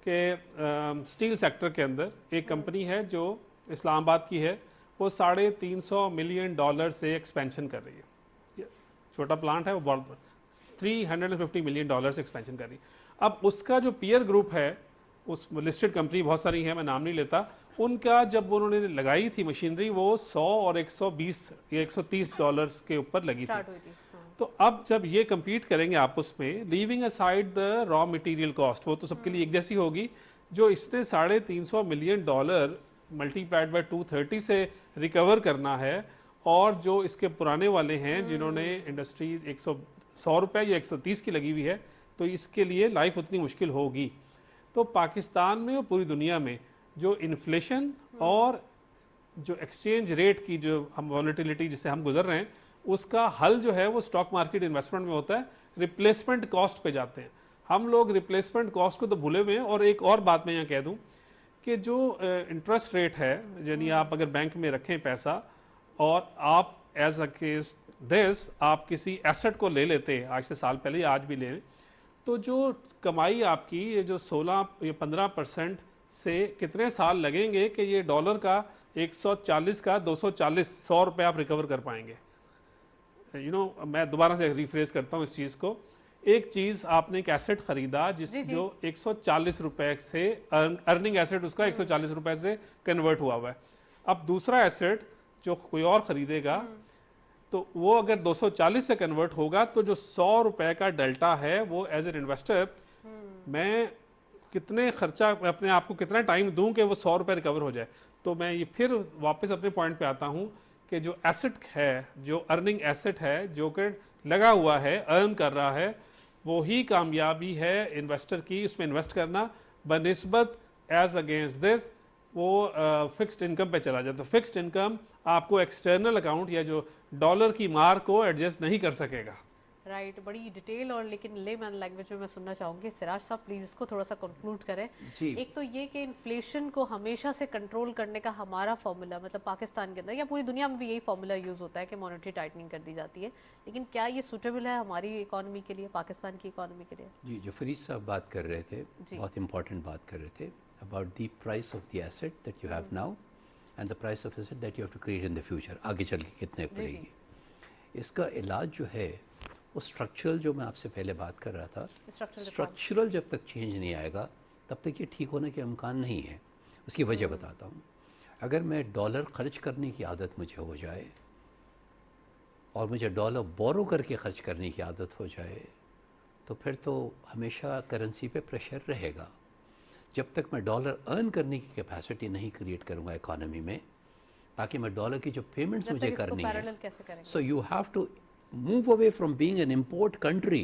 کہ اسٹیل سیکٹر کے اندر ایک کمپنی ہے جو اسلام آباد کی ہے، وہ $350 ملین سے ایکسپینشن کر رہی ہے۔ چھوٹا پلانٹ ہے، وہ بہت $350 ملین سے ایکسپینشن کر رہی ہے۔ اب اس کا جو پیئر گروپ ہے، اس لسٹڈ کمپنی بہت ساری ہیں، میں نام نہیں لیتا، ان کا جب انہوں نے لگائی تھی مشینری وہ 100 اور 120 یا $130 کے اوپر لگی تھی۔ تو اب جب یہ کمپیٹ کریں گے آپس میں، لیونگ اسائڈ دا را مٹیریل کاسٹ، وہ تو سب کے لیے ایک جیسی ہوگی، جو اس نے $350 ملین ملٹی پلائڈ بائی 230 سے ریکور کرنا ہے، اور جو اس کے پرانے والے ہیں جنہوں نے انڈسٹری 100 روپے یا 130 کی لگی ہوئی ہے، تو اس کے لیے لائف اتنی مشکل ہوگی۔ تو پاکستان میں اور پوری دنیا میں جو انفلیشن اور جو ایکسچینج ریٹ کی جو ہم والیٹیلیٹی جس سے ہم گزر رہے ہیں، اس کا حل جو ہے وہ اسٹاک مارکیٹ انویسٹمنٹ میں ہوتا ہے، ریپلیسمنٹ کاسٹ پہ جاتے ہیں۔ ہم لوگ ریپلیسمنٹ کاسٹ کو تو بھولے ہوئے ہیں۔ اور ایک اور بات میں یہاں کہہ دوں کہ جو انٹرسٹ ریٹ ہے، یعنی آپ اگر بینک میں رکھیں پیسہ اور آپ ایز اگینسٹ دس آپ کسی ایسٹ کو لے لیتے ہیں، آج سے سال پہلے یا آج بھی لے لیں، تو جو کمائی آپ کی یہ جو 16 یا 15% سے کتنے سال لگیں گے کہ یہ ڈالر کا 140 کا 240 100 روپے آپ ریکور کر پائیں گے۔ میں دوبارہ سے ریفریز کرتا ہوں اس چیز کو۔ ایک چیز آپ نے ایک ایسٹ خریدا جو 140 روپے سے ارننگ ایسٹ، اس کا 140 روپے سے کنورٹ ہوا ہے۔ اب دوسرا ایسٹ جو کوئی اور خریدے گا تو وہ اگر 240 سے کنورٹ ہوگا، تو جو 100 روپے کا ڈیلٹا ہے وہ ایز این انویسٹر میں کتنے خرچہ اپنے آپ کو کتنا ٹائم دوں کہ وہ 100 روپے ریکور ہو جائے. تو میں یہ پھر واپس اپنے پوائنٹ پہ آتا ہوں کہ جو ایسٹ ہے, جو ارننگ ایسٹ ہے, جو کہ لگا ہوا ہے, ارن کر رہا ہے, وہی کامیابی ہے انویسٹر کی, اس میں انویسٹ کرنا بنسبت ایز اگینسٹ دس وہ فکسڈ انکم پہ چلا جائے. تو فکسڈ انکم آپ کو ایکسٹرنل اکاؤنٹ یا جو ڈالر کی مار کو ایڈجسٹ نہیں کر سکے گا. رائٹ, بڑی ڈیٹیل اور لیکن لے مین لینگویج میں سننا چاہوں گی. سراج صاحب پلیز اس کو تھوڑا سا کنکلوڈ کریں. ایک تو یہ کہ انفلیشن کو ہمیشہ سے کنٹرول کرنے کا ہمارا فارمولا, مطلب پاکستان کے اندر یا پوری دنیا میں بھی یہی فارمولا یوز ہوتا ہے کہ مانیٹری ٹائٹننگ کر دی جاتی ہے, لیکن کیا یہ سوٹیبل ہے ہماری اکانومی کے لیے, پاکستان کی اکانومی کے لیے؟ جی, جو فرید صاحب بات کر رہے تھے, بہت امپورٹنٹ بات کر رہے تھے about the price of the asset that you have now and the price of asset that you have to create in the future. آگے چل کے کتنے پڑے گی. اس کا علاج جو ہے وہ اسٹرکچرل, جو میں آپ سے پہلے بات کر رہا تھا, اسٹرکچرل جب تک چینج نہیں آئے گا تب تک یہ ٹھیک ہونے کے امکان نہیں ہے. اس کی وجہ بتاتا ہوں. اگر میں ڈالر خرچ کرنے کی عادت مجھے ہو جائے اور مجھے ڈالر بورو کر کے خرچ کرنے کی عادت ہو جائے تو پھر تو ہمیشہ کرنسی پہ پریشر رہے گا. جب تک میں ڈالر ارن کرنے کی کیپیسٹی نہیں کریٹ کروں گا اکانومی میں, تاکہ میں ڈالر کی جو پیمنٹس مجھے کرنی ہے, so you have to move away from being an import country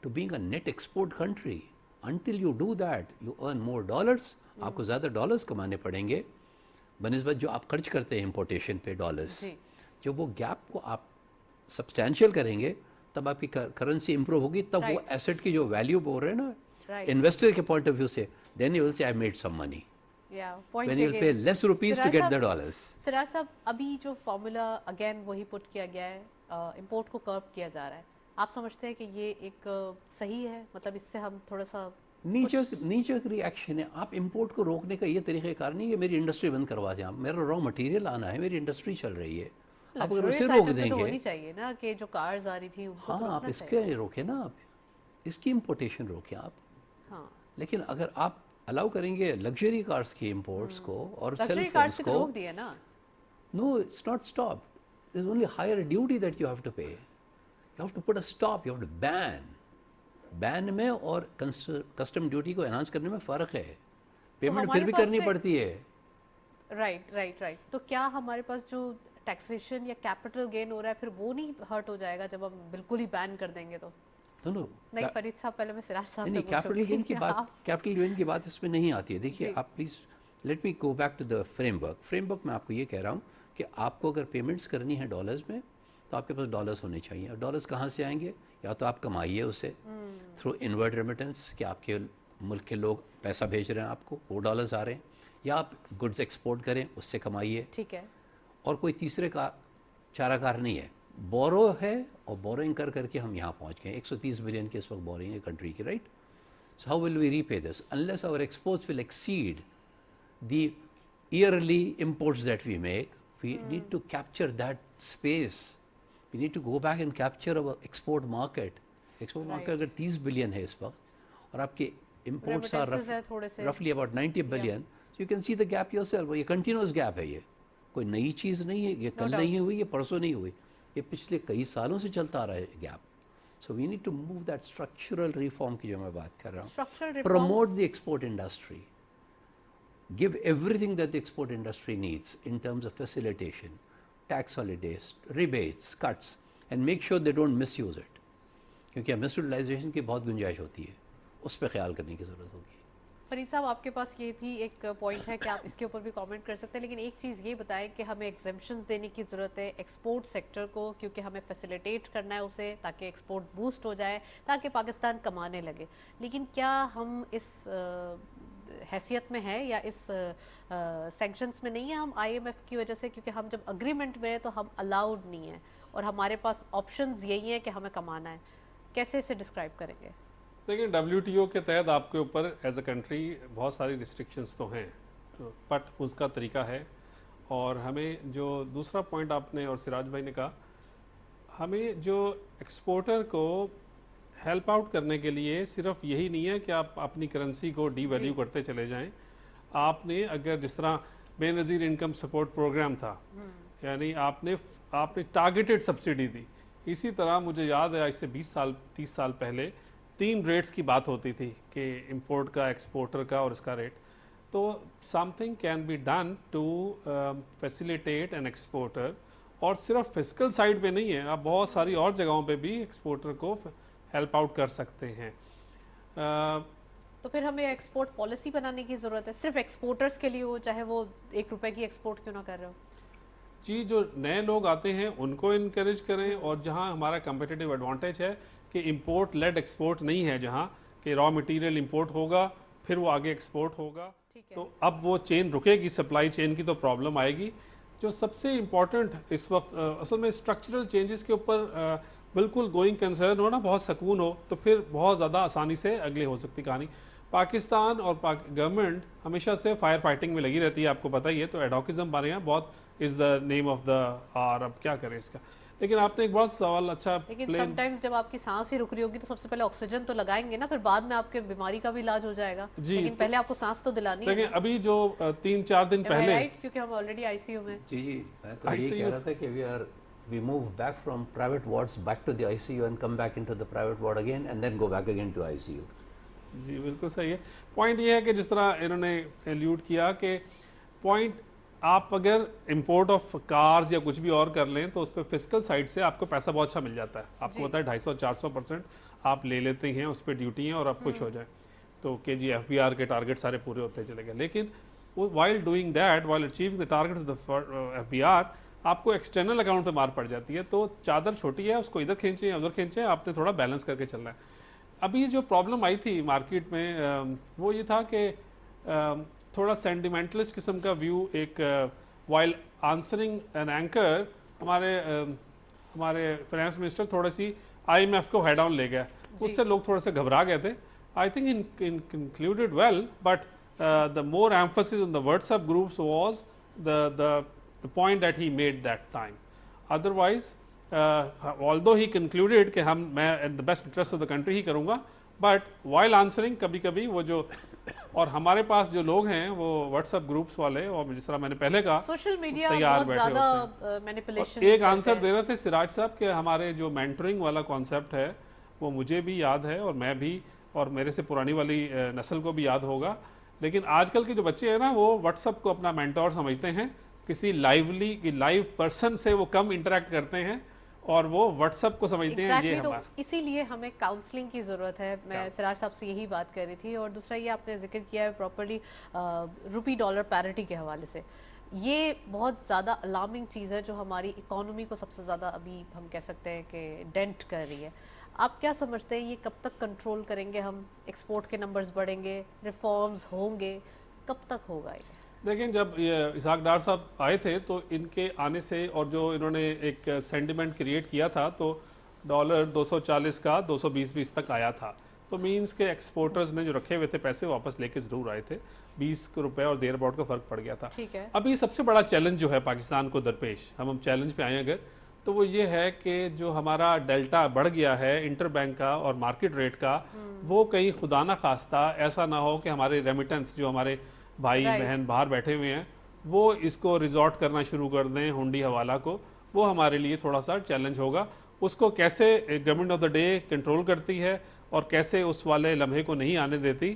to being a net export country. Until you do that you earn more dollars. آپ کو زیادہ ڈالرس کمانے پڑیں گے بنسبت جو آپ خرچ کرتے ہیں امپورٹیشن پہ ڈالرس. جب وہ گیپ کو آپ سبسٹینشیل کریں گے تب آپ کی کرنسی امپروو ہوگی, تب وہ ایسٹ کی جو ویلیو بول رہے ہیں نا انویسٹر کے پوائنٹ آف ویو سے, then you will say I made some money. When you will pay less rupees to get the dollars. سراج صاحب, ابھی جو فارمولا اگین وہی پٹ کیا گیا ہے, امپورٹ کو کرب کیا جا رہا ہے, آپ سمجھتے ہیں کہ یہ ایک صحیح ہے؟ مطلب اس سے ہم تھوڑا سا نیچر ریئیکشن ہے. آپ امپورٹ کو روکنے کا یہ طریقہ کار نہیں ہے میری انڈسٹری بند کروا دیں. آپ, میرا را مٹیریل آنا ہے, میری انڈسٹری چل رہی ہے, آپ اگر اسے روک دیں گے, ہونی چاہیے نا کہ جو کارز آ رہی تھی, ہاں آپ اس کے روکیں نا, آپ اس کی امپورٹیشن روکیں آپ. ہاں, لیکن اگر آپ الاؤ کریں گے لگژری کارز کی امپورٹس کو اور سیلف کارز کو, روک دیا نا, no it's not stop. There is only higher duty that you have to pay. You have to put a stop, you have to ban میں اور کسٹم ڈیوٹی کو انہانس کرنے میں فرق ہے. پیمنٹ پھر بھی کرنی پڑتی ہے. رائٹ. تو کیا ہمارے پاس جو ٹیکسیشن یا کیپٹل گین ہو رہا ہے پھر وہ نہیں ہرٹ ہو جائے گا جب ہم بالکل ہی بین کر دیں گے تو؟ نہیں فرید صاحب, پہلے میں سراج صاحب سے کیپٹل گین کی بات, کیپٹل گین کی بات اس میں نہیں آتی ہے. دیکھیے آپ please let me go back to the framework. میں آپ کو یہ کہہ رہا ہوں کہ آپ کو اگر پیمنٹس کرنی ہے ڈالرز میں تو آپ کے پاس ڈالرز ہونے چاہیے. اور ڈالرز کہاں سے آئیں گے؟ یا تو آپ کمائیے اسے تھرو انورڈ ریمیٹنس, کہ آپ کے ملک کے لوگ پیسہ بھیج رہے ہیں آپ کو, وہ ڈالرز آ رہے ہیں, یا آپ گڈز ایکسپورٹ کریں اس سے کمائیے. ٹھیک ہے. اور کوئی تیسرے کا چارہ کار نہیں ہے. بورو ہے اور بورنگ کر کے ہم یہاں پہنچ گئے. 130 بلین کی اس وقت بورنگ ہے کنٹری کی, right. So how will we repay this unless our exports will exceed the yearly imports that we make. We need to capture that space. We need to go back and capture over export market. Export market اگر 30 billion ہے اس وقت اور آپ کے imports are رفلی about 90 billion, you can see the gap yourself. یہ continuous gap ہے, یہ کوئی نئی چیز نہیں ہے, یہ کل نہیں ہوئی, یہ پرسوں نہیں ہوئی, یہ پچھلے کئی سالوں سے چلتا آ رہا ہے gap. So we need to move that structural reform کی جو میں بات کر رہا ہوں. Promote the export industry, give everything that the export industry needs in terms of facilitation, tax holidays, rebates, cuts, and make sure they don't misuse it. کیونکہ مس utilization کی بہت گنجائش ہوتی ہے, اس پہ خیال کرنے کی ضرورت ہوگی. فرید صاحب, آپ کے پاس یہ بھی ایک پوائنٹ ہے کہ آپ اس کے اوپر بھی کامنٹ کر سکتے ہیں, لیکن ایک چیز یہ بتائیں کہ ہمیں ایگزمپشنز دینے کی ضرورت ہے ایکسپورٹ سیکٹر کو, کیونکہ ہمیں فیسیلیٹیٹ کرنا ہے اسے تاکہ ایکسپورٹ بوسٹ ہو جائے, تاکہ پاکستان کمانے لگے. لیکن کیا ہم اس حیثیت میں ہے یا اس سینکشنز میں نہیں ہیں ہم آئی ایم ایف کی وجہ سے, کیونکہ ہم جب اگریمنٹ میں ہیں تو ہم الاؤڈ نہیں ہیں اور ہمارے پاس آپشنز یہی ہیں کہ ہمیں کمانا ہے. کیسے اسے ڈسکرائب کریں گے؟ دیکھیں, WTO کے تحت آپ کے اوپر ایز اے کنٹری بہت ساری ریسٹرکشنز تو ہیں, بٹ اس کا طریقہ ہے. اور ہمیں جو دوسرا پوائنٹ آپ نے اور سراج بھائی نے کہا, ہمیں جو ایکسپورٹر کو ہیلپ آؤٹ کرنے کے لیے صرف یہی نہیں ہے کہ آپ اپنی کرنسی کو ڈی ویلیو کرتے چلے جائیں. آپ نے اگر جس طرح بے نظیر انکم سپورٹ پروگرام تھا, یعنی آپ نے ٹارگیٹڈ سبسڈی دی, اسی طرح مجھے یاد ہے آج سے 20 سال 30 سال پہلے 3 रेट्स की बात होती थी कि इंपोर्ट का, एक्सपोर्टर का और इसका रेट, तो something can be done to facilitate an exporter, और सिर्फ फिजिकल साइड पे नहीं है, आप बहुत सारी और जगहों पे भी एक्सपोर्टर को हेल्प आउट कर सकते हैं। तो फिर हमें एक्सपोर्ट पॉलिसी बनाने की ज़रूरत है, सिर्फ एक्सपोर्टर्स के लिए हो, चाहे वो 1 रुपए की एक्सपोर्ट क्यों ना कर रहे हो। जी, जो नए लोग आते हैं उनको इनकरेज करें, और जहां हमारा कम्पिटिटिव एडवांटेज है कि इंपोर्ट लेड एक्सपोर्ट नहीं है, जहां कि रॉ मटेरियल इंपोर्ट होगा फिर वो आगे एक्सपोर्ट होगा, ठीक है। तो अब वो चेन रुकेगी, सप्लाई चेन की तो प्रॉब्लम आएगी। जो सबसे इम्पॉर्टेंट इस वक्त असल में स्ट्रक्चरल चेंजेस के ऊपर बिल्कुल गोइंग कंसर्न हो ना, बहुत सुकून हो, तो फिर बहुत ज़्यादा आसानी से अगले हो सकती कहानी। पाकिस्तान और गवर्नमेंट हमेशा से फायर फाइटिंग में लगी रहती है, आपको पता ही है, तो एडॉकिज्म हमारे यहाँ बहुत is the name of the are, अब क्या करें इसका। लेकिन आपने एक बहुत सवाल अच्छा, लेकिन समटाइम्स जब आपकी सांस ही रुक रही होगी तो सबसे पहले ऑक्सीजन तो लगाएंगे ना, फिर बाद में आपके बीमारी का भी इलाज हो जाएगा। जी, लेकिन पहले आपको सांस तो दिलानी है देखिए ना। अभी जो 3-4 दिन पहले, राइट, क्योंकि हम ऑलरेडी आईसीयू में। जी जी, मैं तो ये कह रहा था कि we move back from private wards back to the ICU and come back into the private ward again and then go back again to ICU. जी बिल्कुल सही है। पॉइंट ये है कि जिस तरह इन्होंने एल्यूड किया कि पॉइंट, आप अगर इंपोर्ट ऑफ कार्स या कुछ भी और कर लें तो उस पर फिजिकल साइड से आपको पैसा बहुत अच्छा मिल जाता है। आपको पता है 250-400% आप ले लेते हैं, उस पर ड्यूटी हैं और आप खुश हो जाए, तो के जी FBR के टारगेट सारे पूरे होते चले गए। लेकिन while doing that, while achieving the target of the FBR, आपको एक्सटर्नल अकाउंट पे मार पड़ जाती है। तो चादर छोटी है, उसको इधर खींचे या उधर खींचे, आपने थोड़ा बैलेंस करके चलना है। अभी जो प्रॉब्लम आई थी मार्केट में वो ये था कि थोड़ा सेंटिमेंटलिस्ट किस्म का व्यू, एक वाइल आंसरिंग एन एंकर, हमारे फाइनेंस मिनिस्टर थोड़ी सी IMF को हेड ऑन ले गया, उससे लोग थोड़े से घबरा गए थे। I think in concluded well, but the more emphasis on the WhatsApp groups was the point that he made that time. Otherwise, although he concluded कि मैं in the best interest of the country ही करूँगा, but while answering कभी-कभी वो जो, और हमारे पास जो लोग हैं वो व्हाट्सएप ग्रुप्स वाले, और जिस तरह मैंने पहले कहा, सोशल मीडिया तैयार बहुत बैठे ज़्यादा मैनिपुलेशन। एक आंसर दे रहे थे सिराज साहब कि हमारे जो मेंटरिंग वाला कॉन्सेप्ट है वो मुझे भी याद है, और मैं भी, और मेरे से पुरानी वाली नस्ल को भी याद होगा। लेकिन आजकल के जो बच्चे हैं ना, वो व्हाट्सएप को अपना मेंटोर समझते हैं, किसी लाइव पर्सन से वो कम इंटरेक्ट करते हैं और वो व्हाट्सएप को समझते हैं ये हमारा। तो इसीलिए हमें काउंसलिंग की ज़रूरत है। मैं सिराज साहब से यही बात कर रही थी। और दूसरा ये आपने जिक्र किया है प्रॉपर्ली रुपी डॉलर पैरिटी के हवाले से, ये बहुत ज़्यादा अलार्मिंग चीज़ है जो हमारी इकोनॉमी को सबसे ज़्यादा अभी हम कह सकते हैं कि डेंट कर रही है। आप क्या समझते हैं ये कब तक कंट्रोल करेंगे हम? एक्सपोर्ट के नंबर्स बढ़ेंगे, रिफॉर्म्स होंगे, कब तक होगा ये? देखिए, जब ये इसहाक डार साहब आए थे तो इनके आने से, और जो इन्होंने एक सेंटिमेंट क्रिएट किया था, तो डॉलर 240 का 220 तक आया था। तो मींस के एक्सपोर्टर्स ने जो रखे हुए थे पैसे वापस लेके ज़रूर आए थे, 20 रुपए और देर अबाउट का फ़र्क पड़ गया था। ठीक है। अभी सबसे बड़ा चैलेंज जो है पाकिस्तान को दरपेश, हम चैलेंज पे आए अगर, तो वो ये है कि जो हमारा डेल्टा बढ़ गया है इंटर बैंक का और मार्केट रेट का, वो कहीं खुदा ना खास्ता ऐसा ना हो कि हमारे रेमिटेंस, जो हमारे भाई बहन बाहर बैठे हुए हैं, वो इसको रिजॉर्ट करना शुरू कर दें हुंडी हवाला को। वो हमारे लिए थोड़ा सा चैलेंज होगा। उसको कैसे government of the day control करती है और कैसे उस वाले लम्हे को नहीं आने देती,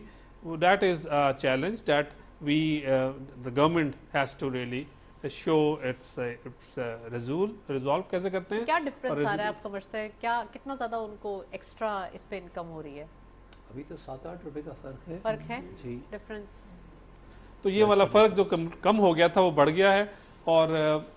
that is a challenge that we the government has to really show it's resolve कैसे करते हैं। क्या डिफरेंस आ रहा है आप समझते हैं? क्या कितना ज़्यादा उनको एक्स्ट्रा इस पे इनकम हो रही है? अभी तो 7-8 रुपए का फ़र्क है जी, डिफरेंस। तो ये वाला फ़र्क जो कम हो गया था वो बढ़ गया है, और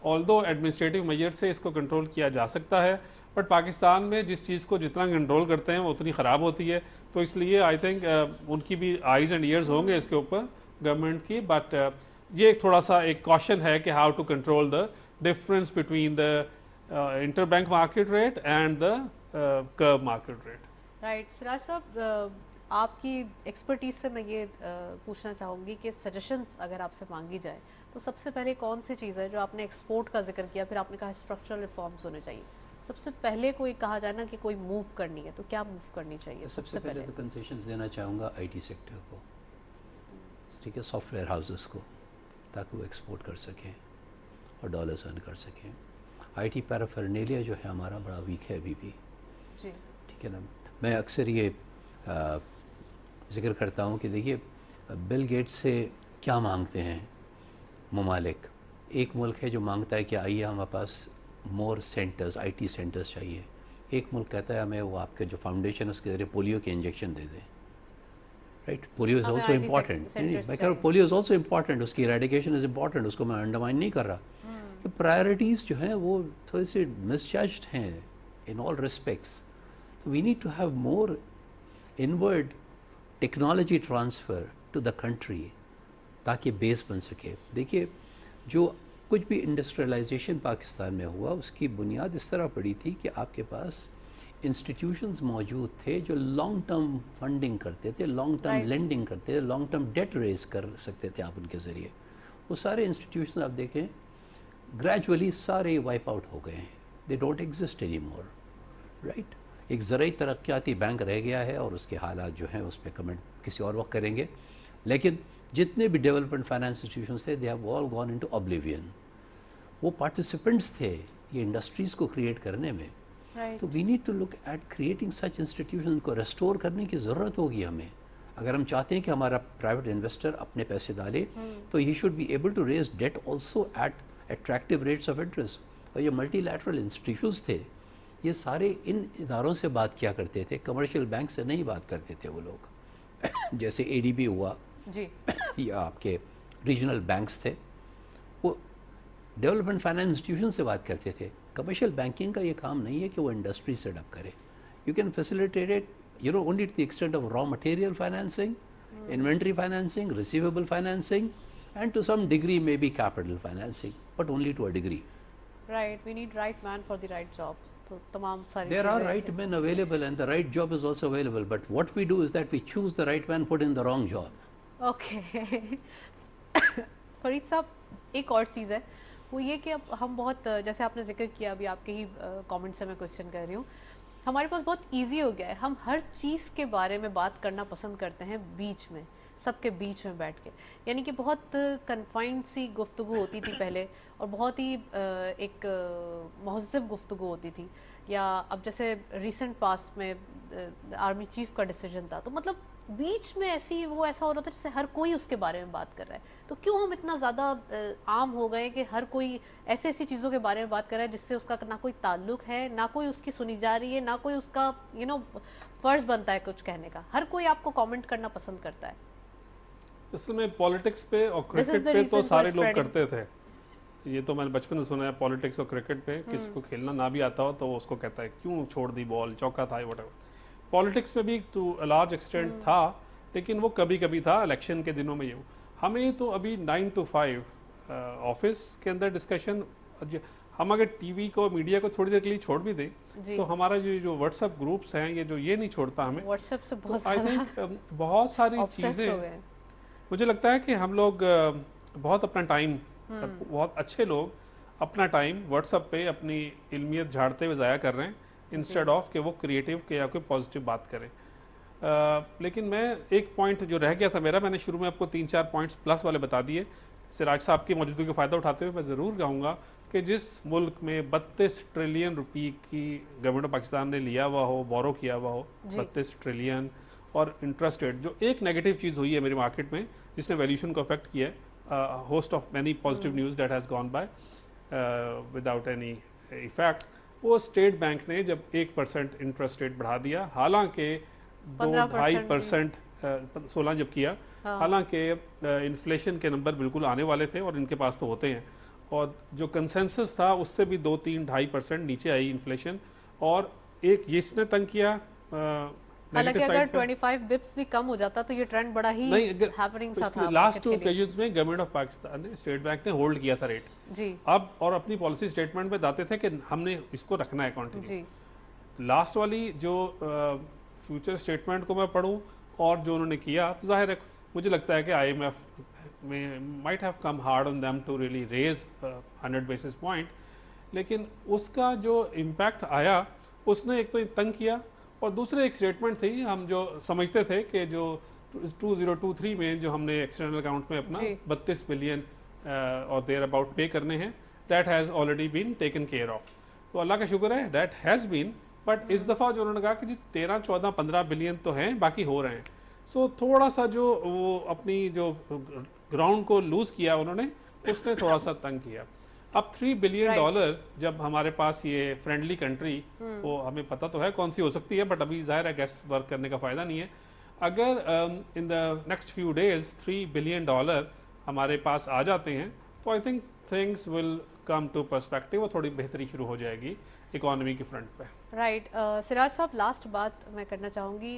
ऑल्दो एडमिनिस्ट्रेटिव मेजर से इसको कंट्रोल किया जा सकता है, बट पाकिस्तान में जिस चीज़ को जितना कंट्रोल करते हैं वो उतनी ख़राब होती है। तो इसलिए आई थिंक उनकी भी आइज़ एंड ईयर्स होंगे इसके ऊपर गवर्नमेंट की, बट ये थोड़ा सा एक कॉशन है कि how to control the difference between the inter bank market rate and the curve market rate. Right. Siraj साहब, आपकी एक्सपर्टीज से मैं ये पूछना चाहूँगी कि सजेशंस अगर आपसे मांगी जाए तो सबसे पहले कौन सी चीज़ है? जो आपने एक्सपोर्ट का जिक्र किया, फिर आपने कहा स्ट्रक्चरल रिफॉर्म्स होने चाहिए, सबसे पहले कोई कहा जाए ना कि कोई मूव करनी है तो क्या मूव करनी चाहिए? सबसे पहले तो कंसेशंस देना चाहूँगा IT सेक्टर को, ठीक है, सॉफ्टवेयर हाउसेस को, ताकि वो एक्सपोर्ट कर सकें और डॉलर्स अर्न कर सकें। IT पैराफर्नेलिया जो है हमारा बड़ा वीक है अभी भी, जी, ठीक है ना। मैं अक्सर ये ذکر کرتا ہوں کہ دیکھیے بل گیٹس سے کیا مانگتے ہیں ممالک. ایک ملک ہے جو مانگتا ہے کہ آئیے ہمارے پاس مور سینٹرز آئی ٹی سینٹرز چاہیے. ایک ملک کہتا ہے ہمیں وہ آپ کے جو فاؤنڈیشن اس کے ذریعے پولیو کے انجیکشن دے دیں. Right, polio is also important. میں کہہ رہا ہوں پولیو از آلسو امپورٹنٹ, اس کی ایریڈیکیشن از امپورٹنٹ, اس کو میں انڈرمائن نہیں کر رہا. کہ پرائرٹیز جو ہیں وہ تھوڑی سی مسججڈ ہیں in all respects. We need to have more inward technology transfer to the country تاکہ بیس بن سکے. دیکھیے جو کچھ بھی انڈسٹریلائزیشن پاکستان میں ہوا اس کی بنیاد اس طرح پڑی تھی کہ آپ کے پاس انسٹیٹیوشنز موجود تھے جو لانگ ٹرم فنڈنگ کرتے تھے, لانگ ٹرم لینڈنگ کرتے تھے, لانگ ٹرم ڈیٹ ریز کر سکتے تھے آپ ان کے ذریعے. وہ سارے انسٹیٹیوشنز آپ دیکھیں گریجولی سارے وائپ آؤٹ ہو گئے ہیں. They don't exist any more. Right, ایک زرعی ترقیاتی بینک رہ گیا ہے اور اس کے حالات جو ہیں اس پہ کمنٹ کسی اور وقت کریں گے. لیکن جتنے بھی ڈیولپمنٹ فائنانس انسٹیٹیوشنز تھے they have all gone into oblivion. وہ پارٹیسپینٹس تھے یہ انڈسٹریز کو کریٹ کرنے میں. تو we need to look at creating such institution کو ریسٹور کرنے کی ضرورت ہوگی ہمیں. اگر ہم چاہتے ہیں کہ ہمارا پرائیویٹ انویسٹر اپنے پیسے ڈالے تو ہی should be able to raise debt also at attractive rates of interest. اور یہ ملٹی لیٹرل انسٹیٹیوشنز تھے یہ سارے ان اداروں سے بات کیا کرتے تھے, کمرشل بینک سے نہیں بات کرتے تھے وہ لوگ. جیسے اے ڈی بی ہوا جی, یا آپ کے ریجنل بینکس تھے وہ ڈیولپمنٹ فائنانس انسٹیٹیوشن سے بات کرتے تھے. کمرشل بینکنگ کا یہ کام نہیں ہے کہ وہ انڈسٹری سیٹ اپ کرے. You can facilitate it only to the extent of raw material financing, inventory financing, receivable financing and to some degree may be capital financing, but only to a degree. Right, we need right man for the right job. تو تمام ساری There are right men available and the right job is also available, but what we do is that we choose the right man, put in the wrong job. Okay. Farid صاحب ایک اور چیز ہے وہ یہ کہ اب ہم بہت جیسے آپ نے ذکر کیا ابھی آپ کے ہی کامنٹ سے میں کوشچن کر رہی ہوں, ہمارے پاس بہت ایزی ہو گیا ہے, ہم ہر چیز کے بارے میں بات کرنا پسند کرتے ہیں بیچ میں, سب کے بیچ میں بیٹھ کے. یعنی کہ بہت کنفائنڈ سی گفتگو ہوتی تھی پہلے اور بہت ہی ایک مہذب گفتگو ہوتی تھی. یا اب جیسے ریسنٹ پاسٹ میں آرمی چیف کا ڈیسیجن تھا تو مطلب بیچ میں ایسا ہو رہا تھا جیسے ہر کوئی اس کے بارے میں بات کر رہا ہے. تو کیوں ہم اتنا زیادہ عام ہو گئے کہ ہر کوئی ایسی چیزوں کے بارے میں بات کر رہا ہے جس سے اس کا نہ کوئی تعلق ہے, نہ کوئی اس کی سنی جا رہی ہے, نہ کوئی اس کا فرض بنتا ہے کچھ کہنے کا. ہر کوئی آپ کو کامنٹ کرنا پسند کرتا ہے. اصل میں پالیٹکس پہ اور کرکٹ پہ تو سارے لوگ کرتے تھے. یہ تو میں نے بچپن سے سنا ہے, پالیٹکس اور کرکٹ پہ کسی کو کھیلنا نہ بھی آتا ہو تو وہ اس کو کہتا ہے کیوں چھوڑ دی بال, چوکا تھا, وٹ ایور. پالیٹکس میں بھی ٹو لارج ایکسٹینٹ تھا لیکن وہ کبھی کبھی تھا الیکشن کے دنوں میں. یہ ہمیں تو ابھی 9 to 5 آفس کے اندر ڈسکشن. ہم اگر ٹی وی کو میڈیا کو تھوڑی دیر کے لیے چھوڑ بھی دیں تو ہمارا جو واٹس ایپ گروپس ہیں یہ نہیں چھوڑتا ہمیں. واٹس ایپ سے آئی تھنک بہت ساری چیزیں مجھے لگتا ہے کہ ہم لوگ بہت اپنا ٹائم, بہت اچھے لوگ اپنا ٹائم واٹس ایپ پہ اپنی علمیت جھاڑتے ہوئے ضائع کر رہے ہیں انسٹیڈ آف کہ وہ کریٹیو کے یا کوئی پازیٹیو بات کریں. لیکن میں ایک پوائنٹ جو رہ گیا تھا میرا, میں نے شروع میں آپ کو 3-4 پوائنٹس پلس والے بتا دیے. سراج صاحب کی موجودگی کا فائدہ اٹھاتے ہوئے میں ضرور کہوں گا کہ جس ملک میں 32 ٹریلین روپی کی گورنمنٹ آف پاکستان نے لیا ہوا ہو, بورو کیا ہوا ہو, 32 ٹریلین اور انٹرسٹ ریٹ, جو ایک نیگیٹو چیز ہوئی ہے میری مارکیٹ میں جس نے ویلیوشن کو افیکٹ کیا ہے, host of many positive news that has gone by without any effect, وہ اسٹیٹ بینک نے جب 1% انٹرسٹ ریٹ بڑھا دیا, حالانکہ 2-2.5% 16 جب کیا, حالانکہ انفلیشن کے نمبر بالکل آنے والے تھے اور ان کے پاس تو ہوتے ہیں, اور جو کنسنسس تھا اس سے بھی 2-3-2.5% نیچے آئی انفلیشن. اور ایک اس نے تنگ کیا, حالانکہ اگر 25 بپس بھی کم ہو جاتا تو یہ ٹرینڈ بڑا ہی ہیپننگ سا تھا. لاسٹ 2 اوکیزنز میں گورنمنٹ آف پاکستان نے, اسٹیٹ بینک نے ہولڈ کیا تھا ریٹ جی اب, اور اپنی پالیسی اسٹیٹمنٹ پہ بتاتے تھے کہ ہم نے اس کو رکھنا ہے کنٹینیو. لاسٹ والی جو فیوچر اسٹیٹمنٹ کو میں پڑھوں اور جو انہوں نے کیا تو ظاہر ہے مجھے لگتا ہے کہ I M F might have come hard on them to really raise 100 basis point, لیکن اس کا جو امپیکٹ آیا اس نے ایک تو تنگ کیا, اور دوسرے ایک اسٹیٹمنٹ تھی, ہم جو سمجھتے تھے کہ جو 2023 میں جو ہم نے ایکسٹرنل اکاؤنٹ میں اپنا 32 بلین اور دیر اباؤٹ پے کرنے ہیں, that has already been taken care of. تو اللہ کا شکر ہے دیٹ ہیز بین, बट इस दफ़ा जो उन्होंने कहा कि जी 13, 14, 15 बिलियन तो हैं, बाकी हो रहे हैं. सो थोड़ा सा जो वो अपनी जो ग्राउंड को लूज़ किया उन्होंने, उसने थोड़ा सा तंग किया. अब $3 बिलियन डॉलर जब हमारे पास ये फ्रेंडली कंट्री, वो हमें पता तो है कौन सी हो सकती है, बट अभी ज़ाहिर है गैस वर्क करने का फ़ायदा नहीं है. अगर in the next few days $3 billion हमारे पास आ जाते हैं तो I think things will come to perspective, और थोड़ी बेहतरी शुरू हो जाएगी इकोनॉमी के फ्रंट पे. राइट. सिराज साहब, लास्ट बात मैं करना चाहूँगी.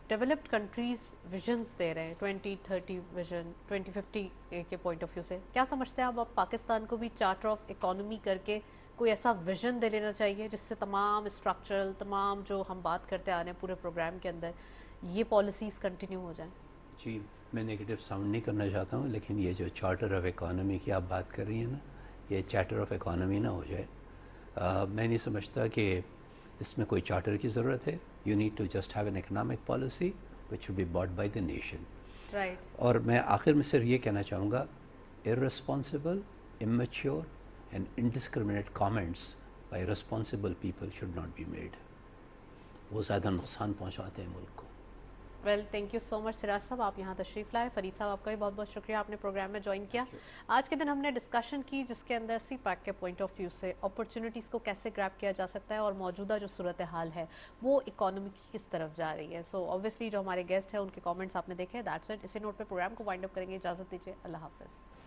डेवलप्ड कंट्रीज़ विजन्स दे रहे हैं, 2030 विजन, 2050 के पॉइंट ऑफ व्यू से क्या समझते हैं आप? पाकिस्तान को भी चार्टर ऑफ इकोनॉमी करके कोई ऐसा विजन दे लेना चाहिए जिससे तमाम स्ट्रक्चरल, तमाम जो हम बात करते आ रहे हैं पूरे प्रोग्राम के अंदर, ये पॉलिसीज़ कंटिन्यू हो जाएं? जी, मैं नेगेटिव साउंड नहीं करना चाहता हूँ, लेकिन ये जो चार्टर ऑफ इकोनॉमी की आप बात कर रही हैं ना, ये चार्टर ऑफ इकोनॉमी ना हो जाए. मैं नहीं समझता कि इसमें कोई चार्टर की ज़रूरत है. You need to just have an economic policy which should be bought by the nation. Right. और मैं आखिर में सिर्फ ये कहना चाहूँगा, irresponsible, immature and indiscriminate comments by responsible people should not be made. वो ज़्यादा नुकसान पहुँचाते हैं मुल्क को. Well, thank you so much Siraj साहब, आप यहाँ तशरीफ़ लाए. फरीद साहब, आपका भी बहुत बहुत शुक्रिया, आपने प्रोग्राम में ज्वाइन किया. आज के दिन हमने डिस्कशन की जिसके अंदर सी पैक के पॉइंट ऑफ व्यू से अपॉर्चुनिटीज़ को कैसे ग्रैब किया जा सकता है और मौजूदा जो सूरत हाल है वो इकोनॉमी की किस तरफ जा रही है. सो ऑब्वियसली जो हमारे गेस्ट हैं उनके कमेंट्स आपने देखे. That's it. इसी नोट पे प्रोग्राम को वाइंड अप करेंगे. इजाज़त दीजिए. अल्लाह हाफ़िज़.